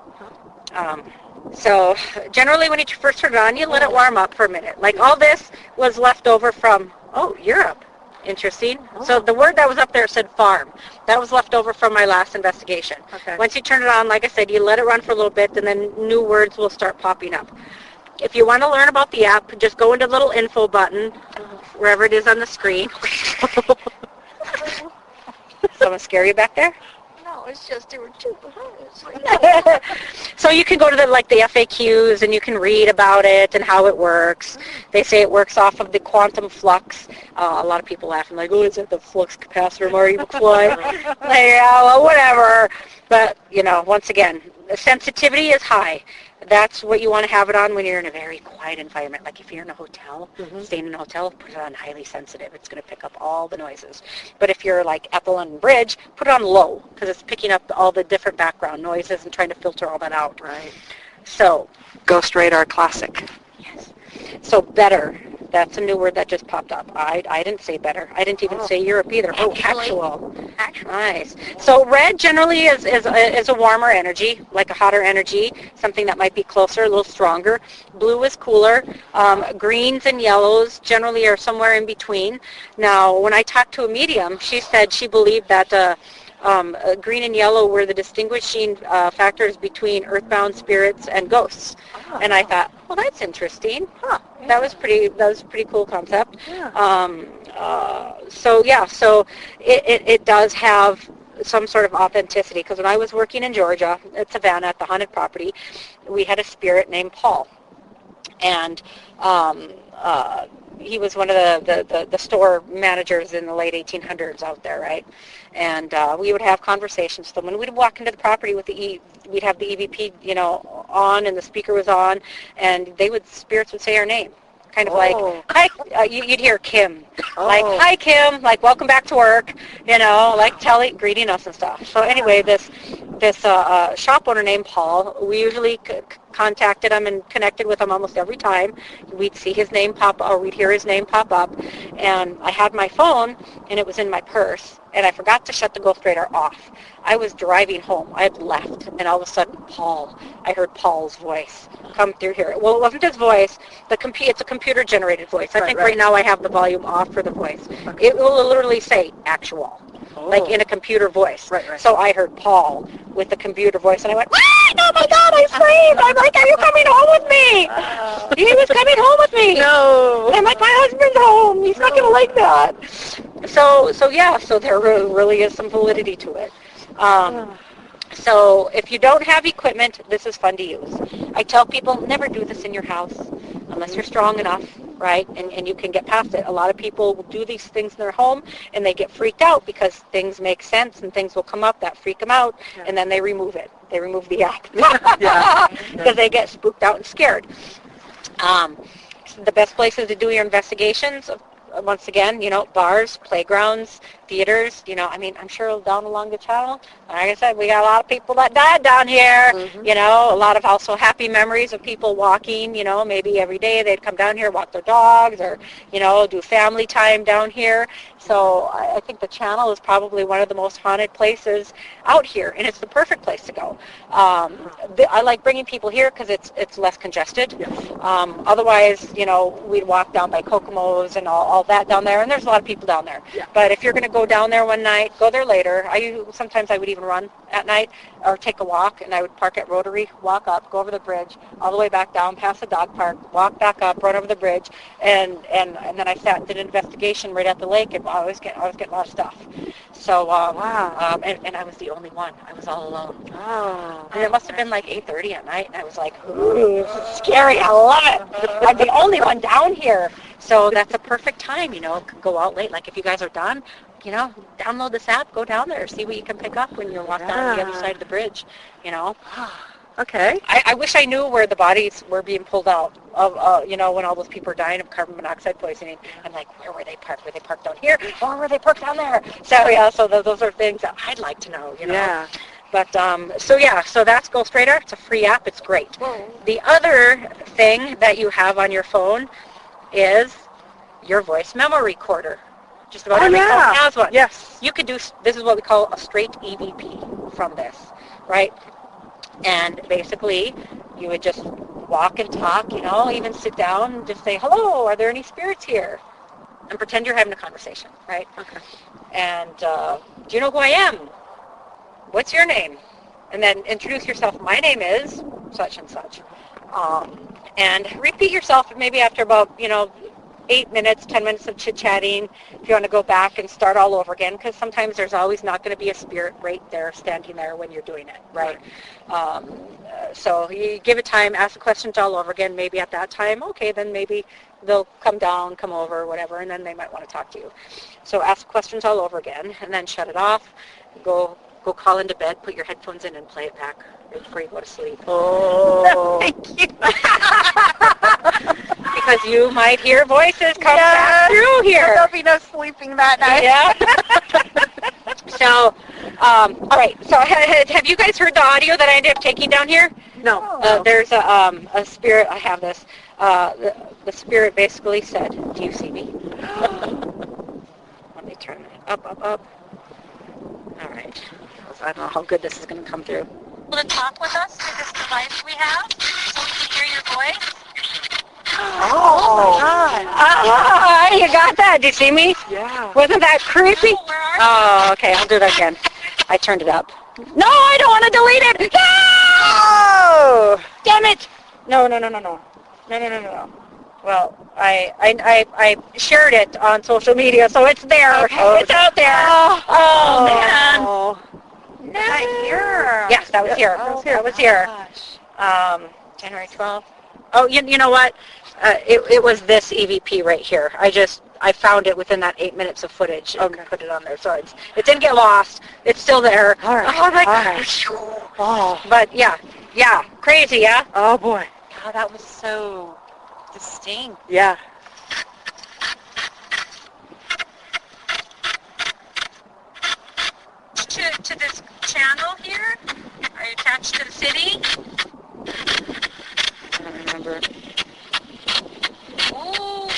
So generally when you first turn it on, you let it warm up for a minute. Like all this was left over from, Europe. Interesting. So the word that was up there said farm. That was left over from my last investigation. Okay. Once you turn it on, like I said, you let it run for a little bit, and then new words will start popping up. If you want to learn about the app, just go into the little info button, wherever it is on the screen. Someone scare you back there? No, it's just there were 2 behind us. So you can go to the FAQs and you can read about it and how it works. They say it works off of the quantum flux. A lot of people laugh and like, is it the flux capacitor, Marty McFly? Yeah, well, whatever. But, once again, sensitivity is high. That's what you want to have it on when you're in a very quiet environment. Like if you're in a hotel, staying in a hotel, put it on highly sensitive. It's going to pick up all the noises. But if you're like at the London Bridge, put it on low because it's picking up all the different background noises and trying to filter all that out. Right. So, Ghost Radar Classic. yes. So better. That's a new word that just popped up. I didn't say better. I didn't even say Europe either. Oh, actual. Nice. So red generally is a warmer energy, like a hotter energy, something that might be closer, a little stronger. Blue is cooler. Greens and yellows generally are somewhere in between. Now, when I talked to a medium, she said she believed that green and yellow were the distinguishing factors between earthbound spirits and ghosts. And I thought, well, that's interesting. Huh. That was a pretty cool concept. Yeah. So it does have some sort of authenticity, because when I was working in Georgia at Savannah at the haunted property, we had a spirit named Paul. And he was one of the store managers in the late 1800s out there, right? And we would have conversations with them. When we'd walk into the property with we'd have the EVP, on, and the speaker was on, and spirits would say our name. Kind of like, hi, you'd hear Kim, like, hi Kim, like, welcome back to work, like greeting us and stuff. So anyway, this shop owner named Paul, we usually contacted him and connected with him almost every time. We'd see his name pop up, or we'd hear his name pop up, and I had my phone, and it was in my purse, and I forgot to shut the Ghost Radar off. I was driving home. I had left, and all of a sudden, I heard Paul's voice come through here. Well, it wasn't his voice. It's a computer-generated voice. I think right now I have the volume off for the voice. Okay. It will literally say actual, like in a computer voice. Right. So I heard Paul with the computer voice, and I went, oh my God, I screamed. I'm like, are you coming home with me? He was coming home with me. No. I'm like, my husband's home. He's not going to like that. So there really is some validity to it. So if you don't have equipment, this is fun to use. I tell people, never do this in your house unless you're strong enough, right? And you can get past it. A lot of people will do these things in their home, and they get freaked out because things make sense and things will come up that freak them out, and then they remove it. They remove the app because they get spooked out and scared. The best places to do your investigations, once again, bars, playgrounds, theaters, I'm sure down along the channel, like I said, we got a lot of people that died down here, a lot of also happy memories of people walking, maybe every day they'd come down here, walk their dogs, or, do family time down here. So I think the channel is probably one of the most haunted places out here, and it's the perfect place to go. I like bringing people here because it's less congested. Otherwise, we'd walk down by Kokomo's and all that down there, and there's a lot of people down there. But if you're going to go down there one night, go there later. Sometimes I would even run at night or take a walk, and I would park at Rotary, walk up, go over the bridge, all the way back down past the dog park, walk back up, run over the bridge, and then I sat and did an investigation right at the lake, and I was getting a lot of stuff. So and I was the only one. I was all alone. And it must have been like 8:30 at night, and I was like, ooh, this is scary. I love it. I'm the only one down here. So that's a perfect time, go out late. Like if you guys are done, download this app, go down there, see what you can pick up when you're walking down the other side of the bridge, Okay. I wish I knew where the bodies were being pulled out of, when all those people are dying of carbon monoxide poisoning. I'm like, where were they parked? Were they parked down here? Or were they parked down there? So those are things that I'd like to know, Yeah. But, so that's Ghost Radar. It's a free app. It's great. The other thing that you have on your phone is your voice memo recorder. Just about every phone has one. Yes. You could do, this is what we call a straight EVP from this, right? And basically, you would just walk and talk, even sit down and just say, hello, are there any spirits here? And pretend you're having a conversation, right? Okay. And do you know who I am? What's your name? And then introduce yourself. My name is such and such. And repeat yourself maybe after about, 8 minutes, 10 minutes of chit-chatting, if you want to go back and start all over again, because sometimes there's always not going to be a spirit right there, standing there when you're doing it, right? So you give it time, ask the questions all over again, maybe at that time, okay, then maybe they'll come down, come over, whatever, and then they might want to talk to you. So ask questions all over again, and then shut it off, go go crawl into bed, put your headphones in, and play it back right before you go to sleep. Oh. Thank you. Because you might hear voices come back through here. So there'll be no sleeping that night. Yeah. So, all right. So have you guys heard the audio that I ended up taking down here? No. There's a spirit. I have this. The spirit basically said, "Do you see me?" Let me turn it up. All right. I don't know how good this is going to come through. To talk with us through this device we have, so we can hear your voice. Oh, my God. You got that? Did you see me? Yeah. Wasn't that creepy? Oh, okay. I'll do that again. I turned it up. No, I don't want to delete it. No! Damn it! No. Well, I shared it on social media, so it's there. Okay. It's out there. Oh man. No. Not here. Yes, that was here. That was here. January 12th. Oh, you know what? It was this EVP right here. I found it within that 8 minutes of footage and put it on there. So it didn't get lost. It's still there. All right. Oh my gosh. Oh. But yeah, crazy, yeah. Oh boy. God, that was so distinct. Yeah. To this channel here? Are you attached to the city? I don't remember. Ooh.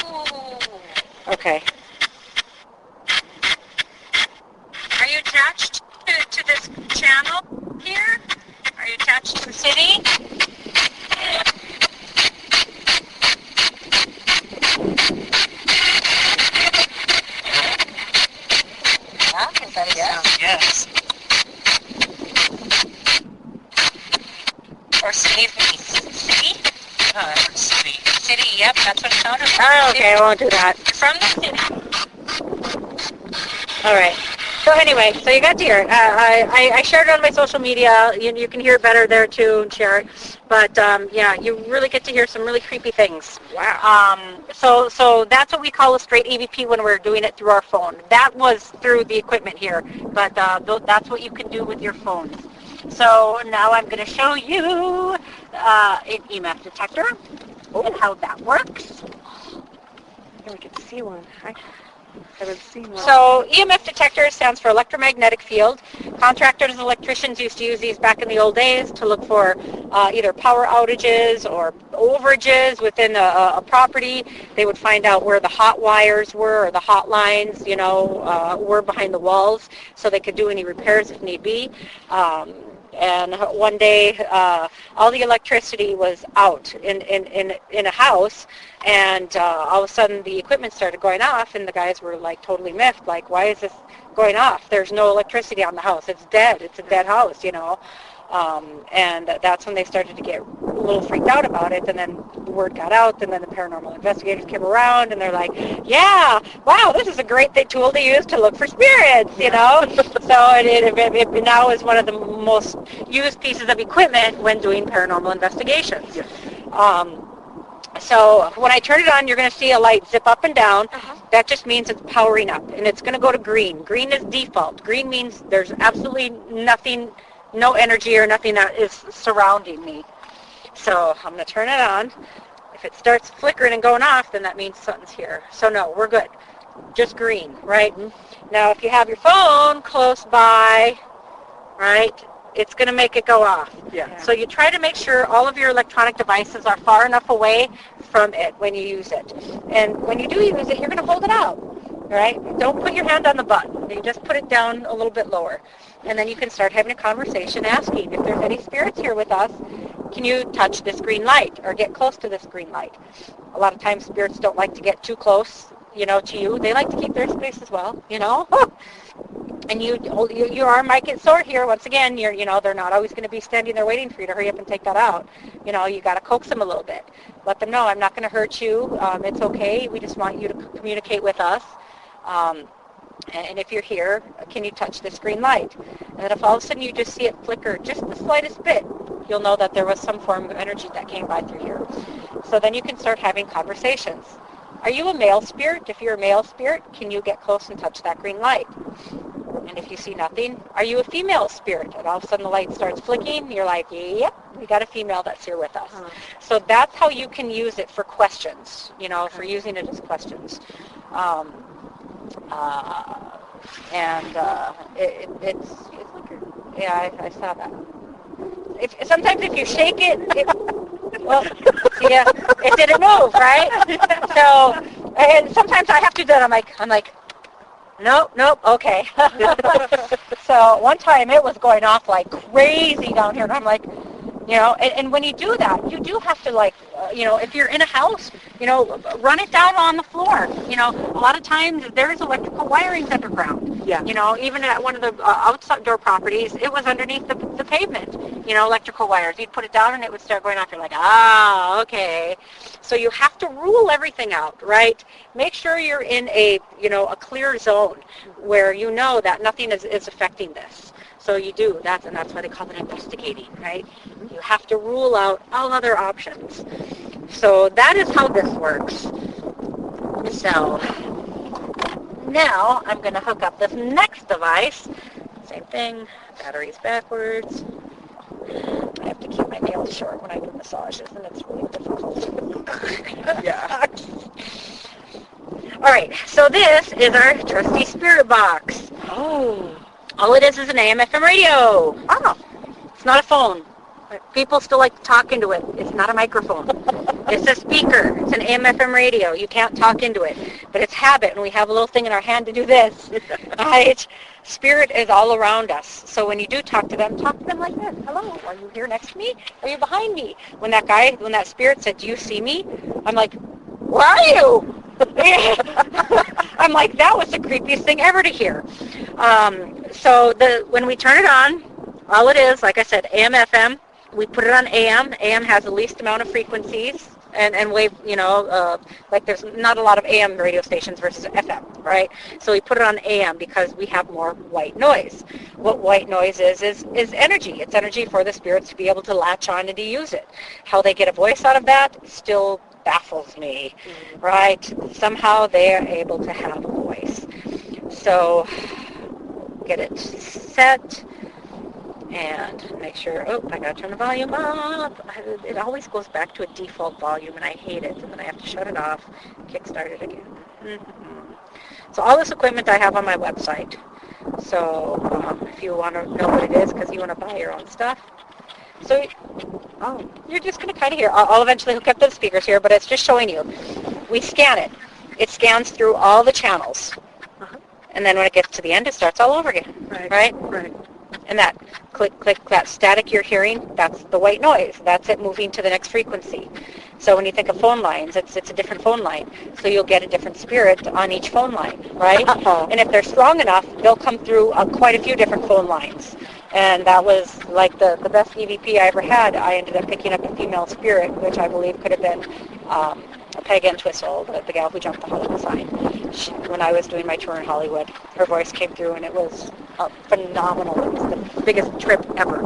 Okay. Are you attached to this channel here? Are you attached to the city? Yeah, is that a yes? Yes. Or city? City? City. City, yep, that's what it sounded like. Oh, okay, I won't do that. From the city. All right. So anyway, so you got to hear it. I shared it on my social media. You can hear it better there too and share it. But yeah, you really get to hear some really creepy things. Wow. So that's what we call a straight EVP when we're doing it through our phone. That was through the equipment here, but that's what you can do with your phones. So now I'm going to show you an EMF detector and how that works. Here we can see one. I haven't seen one. So EMF detector stands for electromagnetic field. Contractors and electricians used to use these back in the old days to look for either power outages or overages within a property. They would find out where the hot wires were or the hot lines, were behind the walls, so they could do any repairs if need be. And one day, all the electricity was out in a house, and all of a sudden the equipment started going off, and the guys were like totally miffed, like, why is this going off? There's no electricity on the house. It's dead. It's a dead house, And that's when they started to get a little freaked out about it, and then the word got out, and then the paranormal investigators came around, and they're like, yeah, wow, this is a great tool to use to look for spirits, So it now is one of the most used pieces of equipment when doing paranormal investigations. Yes. So when I turn it on, you're going to see a light zip up and down. That just means it's powering up, and it's going to go to green. Green is default. Green means there's absolutely nothing, no energy or nothing that is surrounding me. So I'm going to turn it on. If it starts flickering and going off, then that means something's here. So no, we're good. Just green, right? Now if you have your phone close by, right, it's going to make it go off. Yeah. So you try to make sure all of your electronic devices are far enough away from it when you use it. And when you do use it, you're going to hold it out, right? Don't put your hand on the button. You just put it down a little bit lower. And then you can start having a conversation asking, if there's any spirits here with us, can you touch this green light or get close to this green light? A lot of times spirits don't like to get too close, to you. They like to keep their space as well, And your arm might get sore here. Once again, they're not always going to be standing there waiting for you to hurry up and take that out. You got to coax them a little bit. Let them know, I'm not going to hurt you. It's okay. We just want you to communicate with us. And if you're here, can you touch this green light? And then if all of a sudden you just see it flicker just the slightest bit, you'll know that there was some form of energy that came by through here. So then you can start having conversations. Are you a male spirit? If you're a male spirit, can you get close and touch that green light? And if you see nothing, are you a female spirit? And all of a sudden the light starts flicking. You're like, yep, we got a female that's here with us. So that's how you can use it for questions, for using it as questions. It's yeah, I saw that. Sometimes if you shake it, it didn't move, right? So, and sometimes I have to do that. I'm like, nope, okay. So one time it was going off like crazy down here, and I'm like, and when you do that, you do have to if you're in a house, run it down on the floor. A lot of times there is electrical wirings underground. Yeah. Even at one of the outdoor properties, it was underneath the pavement. Electrical wires. You'd put it down and it would start going off. You're like, okay. So you have to rule everything out, right? Make sure you're in a clear zone where you know that nothing is affecting this. So you do. That's why they call it investigating, right? You have to rule out all other options. So that is how this works. So now I'm going to hook up this next device. Same thing. Batteries backwards. I have to keep my nails short when I do massages, and it's really difficult. Yeah. All right. So this is our trusty spirit box. Oh. All it is an AM/FM radio. Oh. It's not a phone. People still like to talk into it. It's not a microphone. It's a speaker. It's an AM/FM radio. You can't talk into it. But it's habit, and we have a little thing in our hand to do this. Right? Spirit is all around us. So when you do talk to them like this. Hello, are you here next to me? Are you behind me? When that spirit said, do you see me? I'm like, where are you? I'm like, that was the creepiest thing ever to hear. So when we turn it on, all it is, like I said, AM/FM. We put it on AM. AM has the least amount of frequencies and wave, like there's not a lot of AM radio stations versus FM, right? So we put it on AM because we have more white noise. What white noise is energy. It's energy for the spirits to be able to latch on and to use it. How they get a voice out of that still baffles me, right? Somehow they are able to have a voice. So get it set. And make sure, I got to turn the volume up. It always goes back to a default volume, and I hate it. And then I have to shut it off, kickstart it again. Mm-hmm. So all this equipment I have on my website. So if you want to know what it is, because you want to buy your own stuff. So you're just going to kind of hear. I'll eventually hook up to the speakers here, but it's just showing you. We scan it. It scans through all the channels. Uh-huh. And then when it gets to the end, it starts all over again. Right? And that click, click, that static you're hearing, that's the white noise. That's it moving to the next frequency. So when you think of phone lines, it's a different phone line. So you'll get a different spirit on each phone line, right? And if they're strong enough, they'll come through quite a few different phone lines. And that was like the best EVP I ever had. I ended up picking up a female spirit, which I believe could have been Peg Entwistle, the gal who jumped the Hollywood sign. When I was doing my tour in Hollywood, her voice came through, and it was phenomenal. It was the biggest trip ever.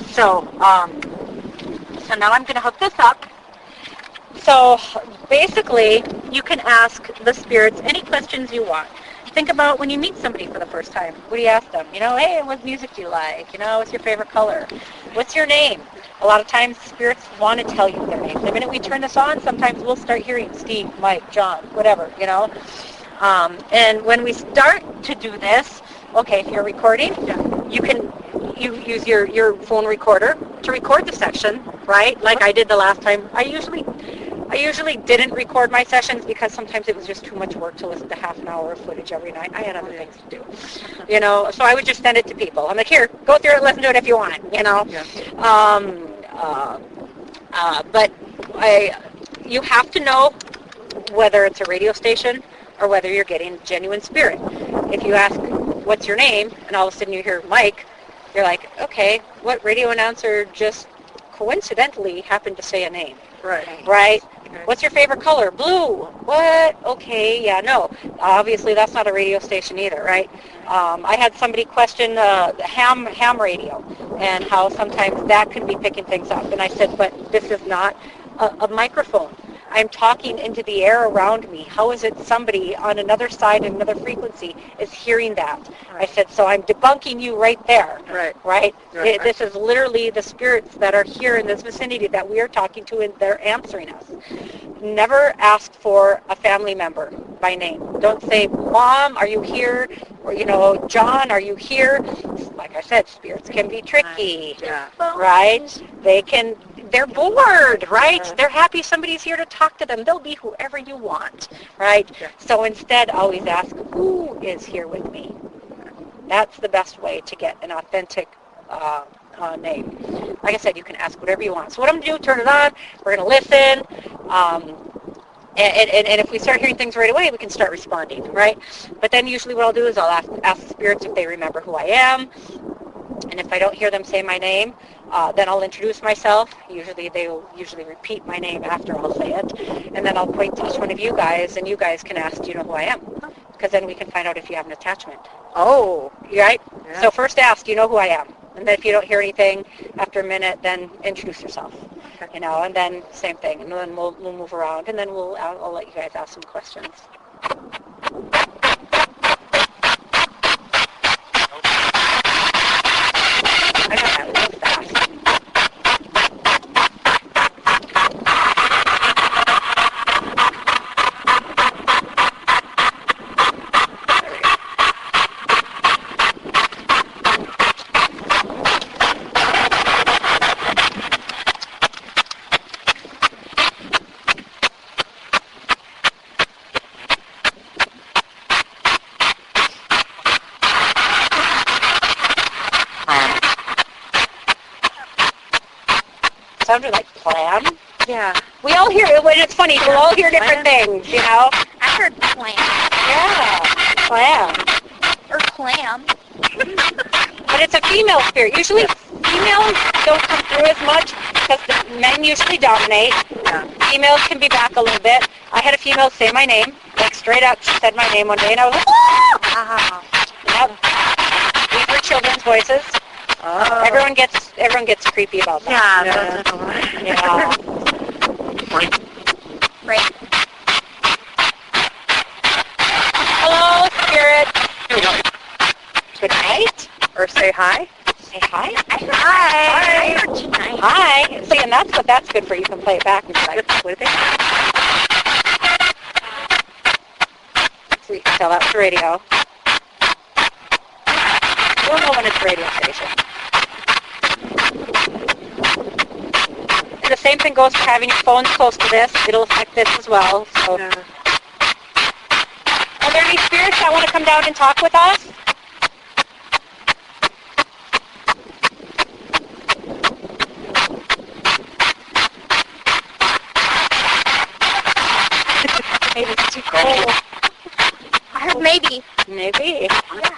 So, so now I'm going to hook this up. So basically, you can ask the spirits any questions you want. Think about when you meet somebody for the first time. What do you ask them? Hey, what music do you like? What's your favorite color? What's your name? A lot of times spirits want to tell you their name. The minute we turn this on, sometimes we'll start hearing Steve, Mike, John, whatever, And when we start to do this, if you're recording, you can use your phone recorder to record the section, right? Like I did the last time. I usually didn't record my sessions because sometimes it was just too much work to listen to half an hour of footage every night. I had other things to do, So I would just send it to people. I'm like, here, go through it, listen to it if you want, But you have to know whether it's a radio station or whether you're getting genuine spirit. If you ask, what's your name, and all of a sudden you hear Mike, you're like, okay, what radio announcer just coincidentally happened to say a name? Right? What's your favorite color? Blue. What? Okay, yeah, no. Obviously, that's not a radio station either, right? I had somebody question ham radio and how sometimes that can be picking things up. And I said, but this is not a microphone. I'm talking into the air around me. How is it somebody on another side, another frequency, is hearing that? Right. I said, so I'm debunking you right there. Right. Right? Right. This is literally the spirits that are here in this vicinity that we are talking to, and they're answering us. Never ask for a family member by name. Don't say, Mom, are you here? Or, John, are you here? Like I said, spirits can be tricky. Yeah. Right? They're bored, right? They're happy somebody's here to talk to them. They'll be whoever you want, right? Yeah. So instead, always ask, who is here with me? That's the best way to get an authentic name. Like I said, you can ask whatever you want. So what I'm going to do, turn it on. We're going to listen. And if we start hearing things right away, we can start responding, right? But then usually what I'll do is I'll ask the spirits if they remember who I am. And if I don't hear them say my name, then I'll introduce myself. Usually they will repeat my name after I'll say it. And then I'll point to each one of you guys, and you guys can ask, do you know who I am? Because then we can find out if you have an attachment. Oh. Right? Yeah. So first ask, do you know who I am? And then if you don't hear anything after a minute, then introduce yourself. Okay. And then same thing. And then we'll move around, and then I'll let you guys ask some questions. I got that real fast. Sounded like plan. Yeah. We all hear it. It's funny. We'll all hear different things, I heard plan. Yeah, plan. Or clam. But it's a female spirit. Usually females don't come through as much because the men usually dominate. Yeah. Females can be back a little bit. I had a female say my name, like straight up. She said my name one day, and I was like, oh! Wow. Yep. These were children's voices. Oh. Everyone gets creepy about that. Yeah. Yeah. Right. Hello, spirit. Good night. Or say hi. Say hi. Hi. Hi. See, and that's good for. You can play it back and be like, what do they? So you can tell that's the radio. You'll know when it's a radio station. And the same thing goes for having your phones close to this. It'll affect this as well. So, Yeah. Are there any spirits that want to come down and talk with us? Maybe it's too cold. I heard maybe. Maybe. Yeah.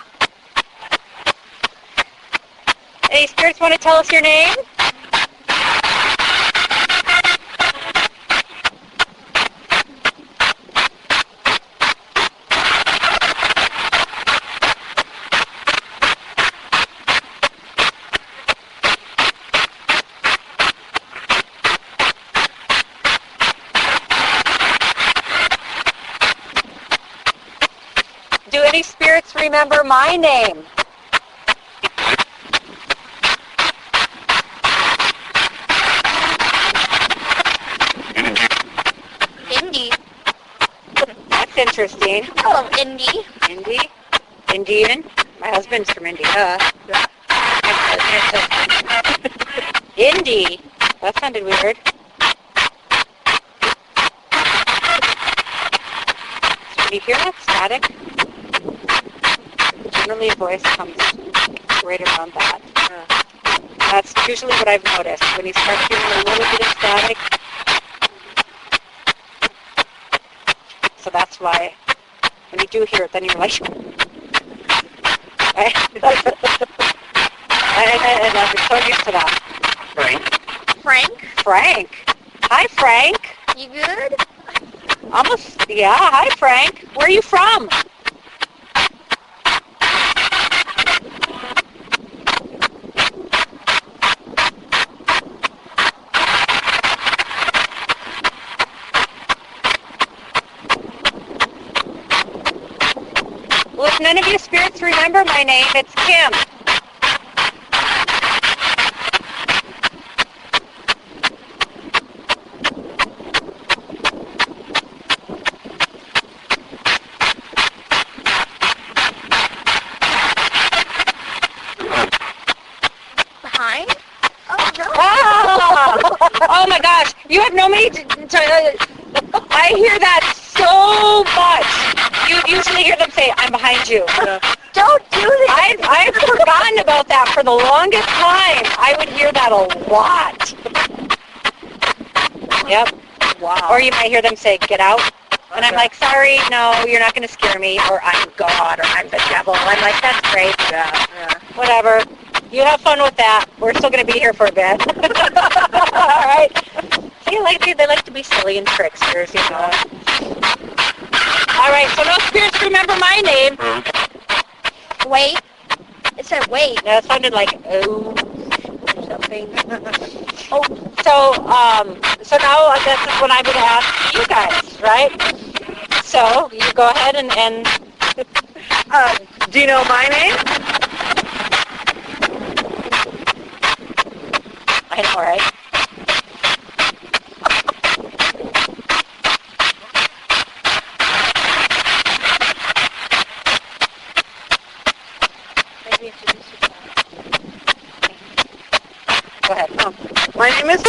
Any spirits want to tell us your name? Do any spirits remember my name? Indy. That's interesting. Hello, Indy. Indy? Indian? My husband's from India. Indy? That sounded weird. So when you hear that static, generally a voice comes right around that. That's usually what I've noticed. When you start hearing a little bit of static, so that's why when you do hear it, then you're like, and I'm so used to that. Frank. Frank. Hi, Frank. You good? Almost, yeah. Hi, Frank. Where are you from? spirits remember my name, it's Kim. Behind? Oh, no. Oh my gosh, you have no need to I hear that so much. You usually hear them say, I'm behind you. Don't do this. I've forgotten about that for the longest time. I would hear that a lot. Yep. Wow. Or you might hear them say, get out. And I'm like, sorry, no, you're not going to scare me. Or I'm God, or I'm the devil. I'm like, that's great. Yeah. Whatever. You have fun with that. We're still going to be here for a bit. All right. See, they like to be silly and tricksters, you know. All right, so no spirits remember my name. Wait. It said wait. That sounded like oh or something. So now this is when I'm going to ask you guys, right? So you go ahead and Do you know my name? I know, right? Maybe introduce yourself. Go ahead. My name is...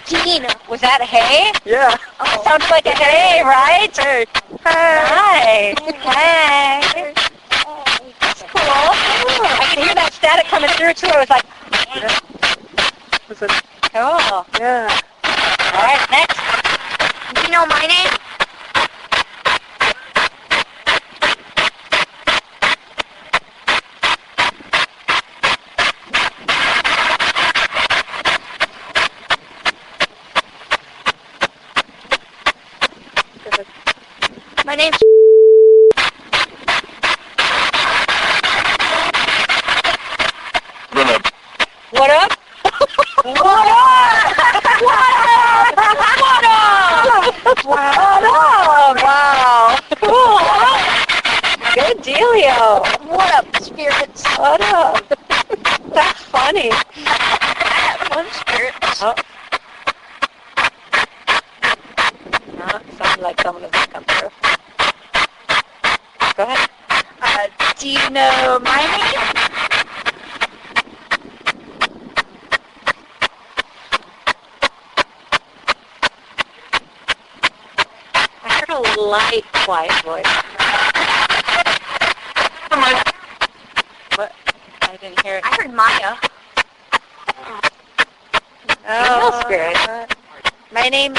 Tina. Was that a hey? Yeah. It sounded like a hey, right? Hey. Hi. Hey. That's cool. I can hear that static coming through too. I was like, Was it? cool. Yeah. All right, next. Do you know my name? My name's... What up? What up? What up? Wow. Cool. Good dealio. What up, spirits? What up? That's funny. I have fun, spirits. Oh. Sounded like someone was going to come through. Go ahead. Do you know my name? I heard a light, quiet voice. What? I didn't hear it. I heard Maya. Oh, spirit. My name.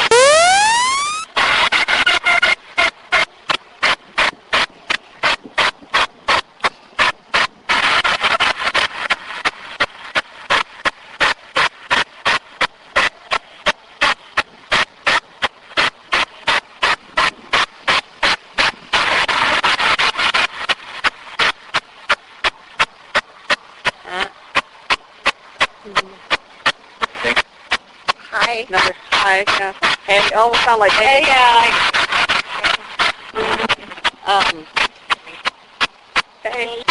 Hi. Another hi. Yeah. Hey. You almost sound like Hey, yeah. Hey.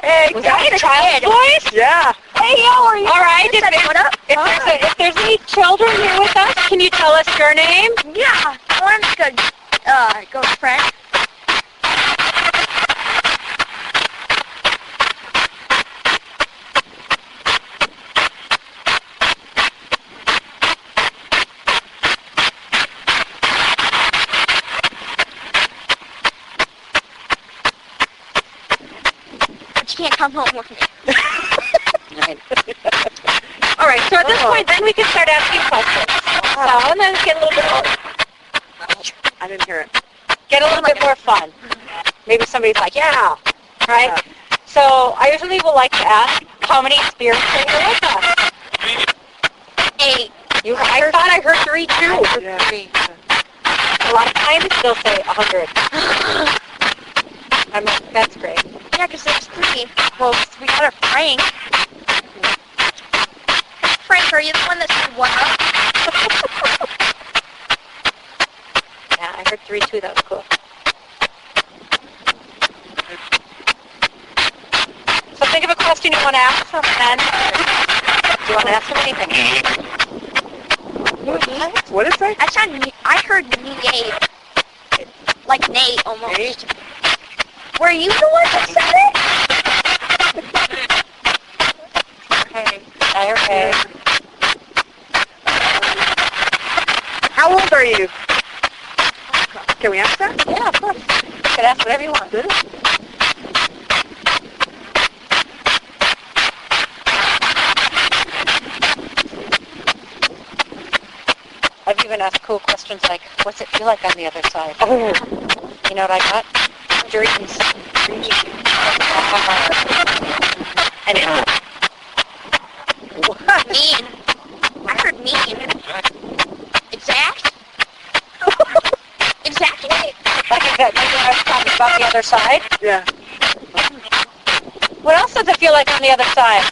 Hey, was that a child's voice? Yeah. Hey, how are you? All right. What up? If there's any children here with us, can you tell us your name? Yeah. One's good. Ghost friend. But you can't come home with me. Right. All right. So at this point, then we can start asking questions. So, and then get a little bit more, I didn't hear it. get a little bit more fun. Maybe somebody's like, yeah, right? So I usually will like to ask, how many spirits are here with us? 8. I thought I heard 3 too. Yeah. A lot of times they'll say 100. That's great. Yeah, because there's 3. Well, we got our Frank. Frank, are you the one that said what up? Yeah, I heard question you want to ask them, then? Do you want to ask them anything? What is that? I heard Nate. Like Nate, almost. Nate? Were you the one that said it? Okay. How old are you? Can we ask that? Yeah, of course. You can ask whatever you want. I've even asked cool questions like, what's it feel like on the other side? Oh. You know what I got? Dreams. And What? Mean. I heard mean. Exact? Exactly. Like that, maybe I was talking about the other side. Yeah. What else does it feel like on the other side?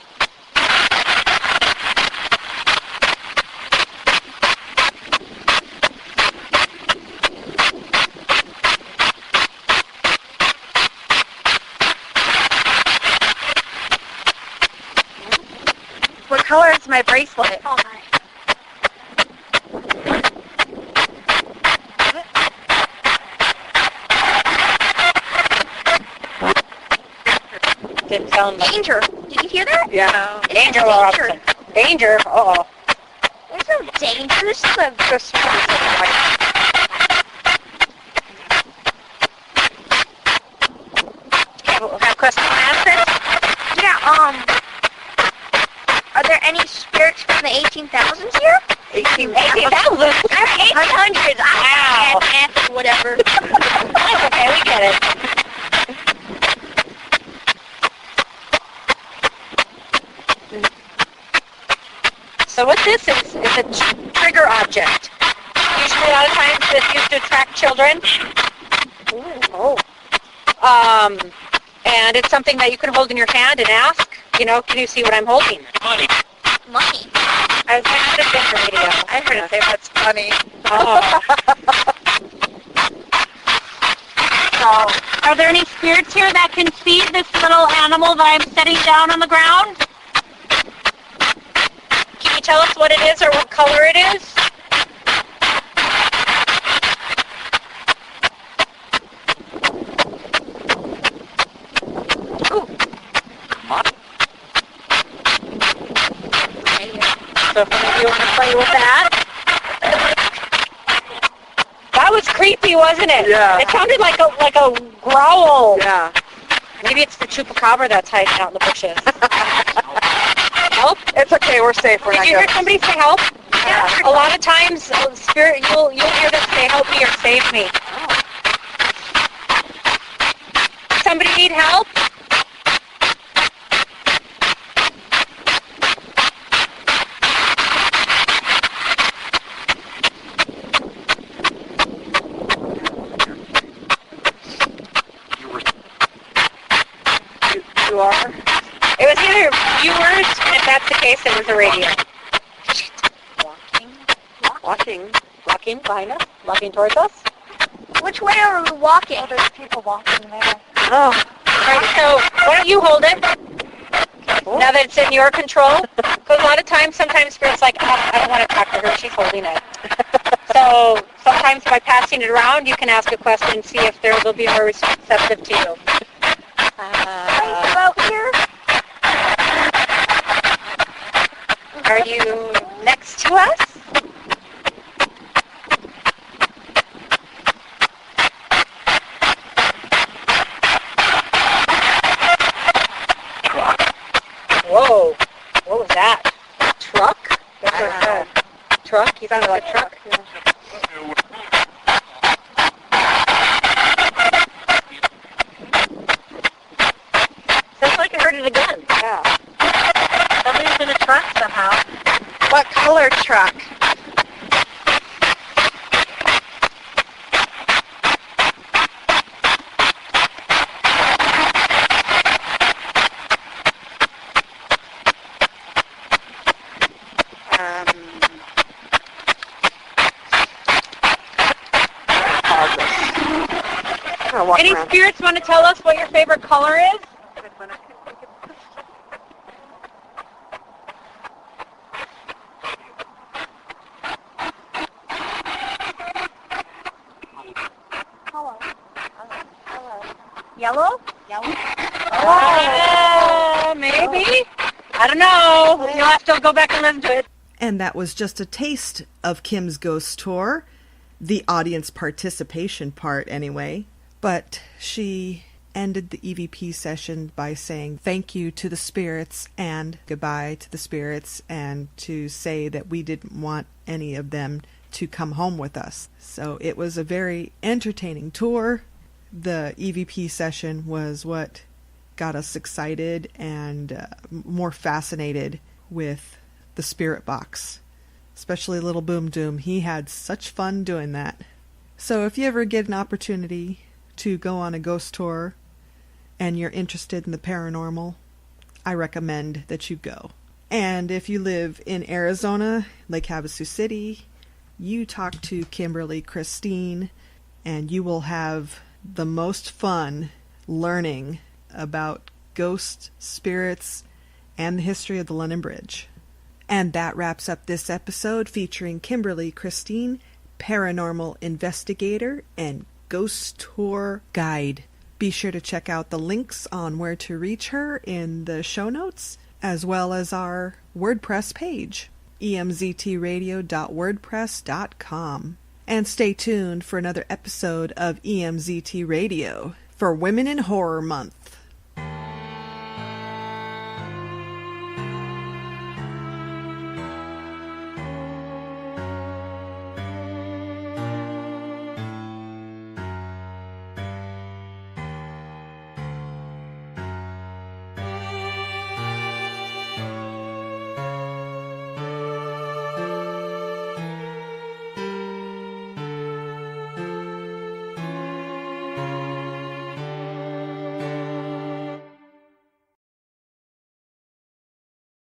What color is my bracelet? Didn't sound like... Danger. Did you hear that? Yeah. Danger, Robinson. Danger. Uh-oh. There's no danger. This is a... Have questions and answers? Yeah, are there any spirits from the 18,000s here? 18,000? I'm 800s. I math or whatever. That's okay, we get it. So what this is a trigger object. Usually a lot of times it's used to attract children. And it's something that you can hold in your hand and ask, you know, can you see what I'm holding? Money. I was going to say radio. I heard it say that's funny. Oh. So, are there any spirits here that can see this little animal that I'm setting down on the ground? Can you tell us what it is or what color it is? Ooh. So if any of you want to play with that. That was creepy, wasn't it? Yeah. It sounded like a growl. Yeah. Maybe it's the chupacabra that's hiding out in the bushes. Help? It's okay. We're safe. We're Did not you hear ghosts. somebody say help? Yeah. A lot of times, spirit, you'll hear them say help me or save me. Somebody need help? You are? It was either viewers, and if that's the case, it was a radio. Walking behind us, walking towards us. Which way are we walking? Oh, there's people walking there. Oh. All right, so why don't you hold it? Now that it's in your control. Because a lot of times, sometimes spirit's like, I don't want to talk to her, she's holding it. So sometimes by passing it around, you can ask a question and see if they'll be more receptive to you. About here? Are you next to us? Whoa. What was that? Truck? That's what I said. Truck? You sounded like truck? Yeah. Sounds like I heard it again. Yeah. Somebody's in a truck somehow. What color truck? Any spirits want to tell us what your favorite color is? Yellow? Yellow? Oh, maybe. I don't know. You'll have to go back and listen to it. And that was just a taste of Kim's ghost tour, the audience participation part anyway. But she ended the EVP session by saying thank you to the spirits and goodbye to the spirits, and to say that we didn't want any of them to come home with us. So it was a very entertaining tour. The EVP session was what got us excited and more fascinated with the spirit box, especially Little Boom Doom. He had such fun doing that. So if you ever get an opportunity to go on a ghost tour and you're interested in the paranormal, I recommend that you go. And if you live in Arizona, Lake Havasu City, you talk to Kimberly Christine, and you will have the most fun learning about ghosts, spirits, and the history of the London Bridge. And that wraps up this episode featuring Kimberly Christine, paranormal investigator and ghost tour guide. Be sure to check out the links on where to reach her in the show notes, as well as our WordPress page, emztradio.wordpress.com. And stay tuned for another episode of EMZT Radio for Women in Horror Month.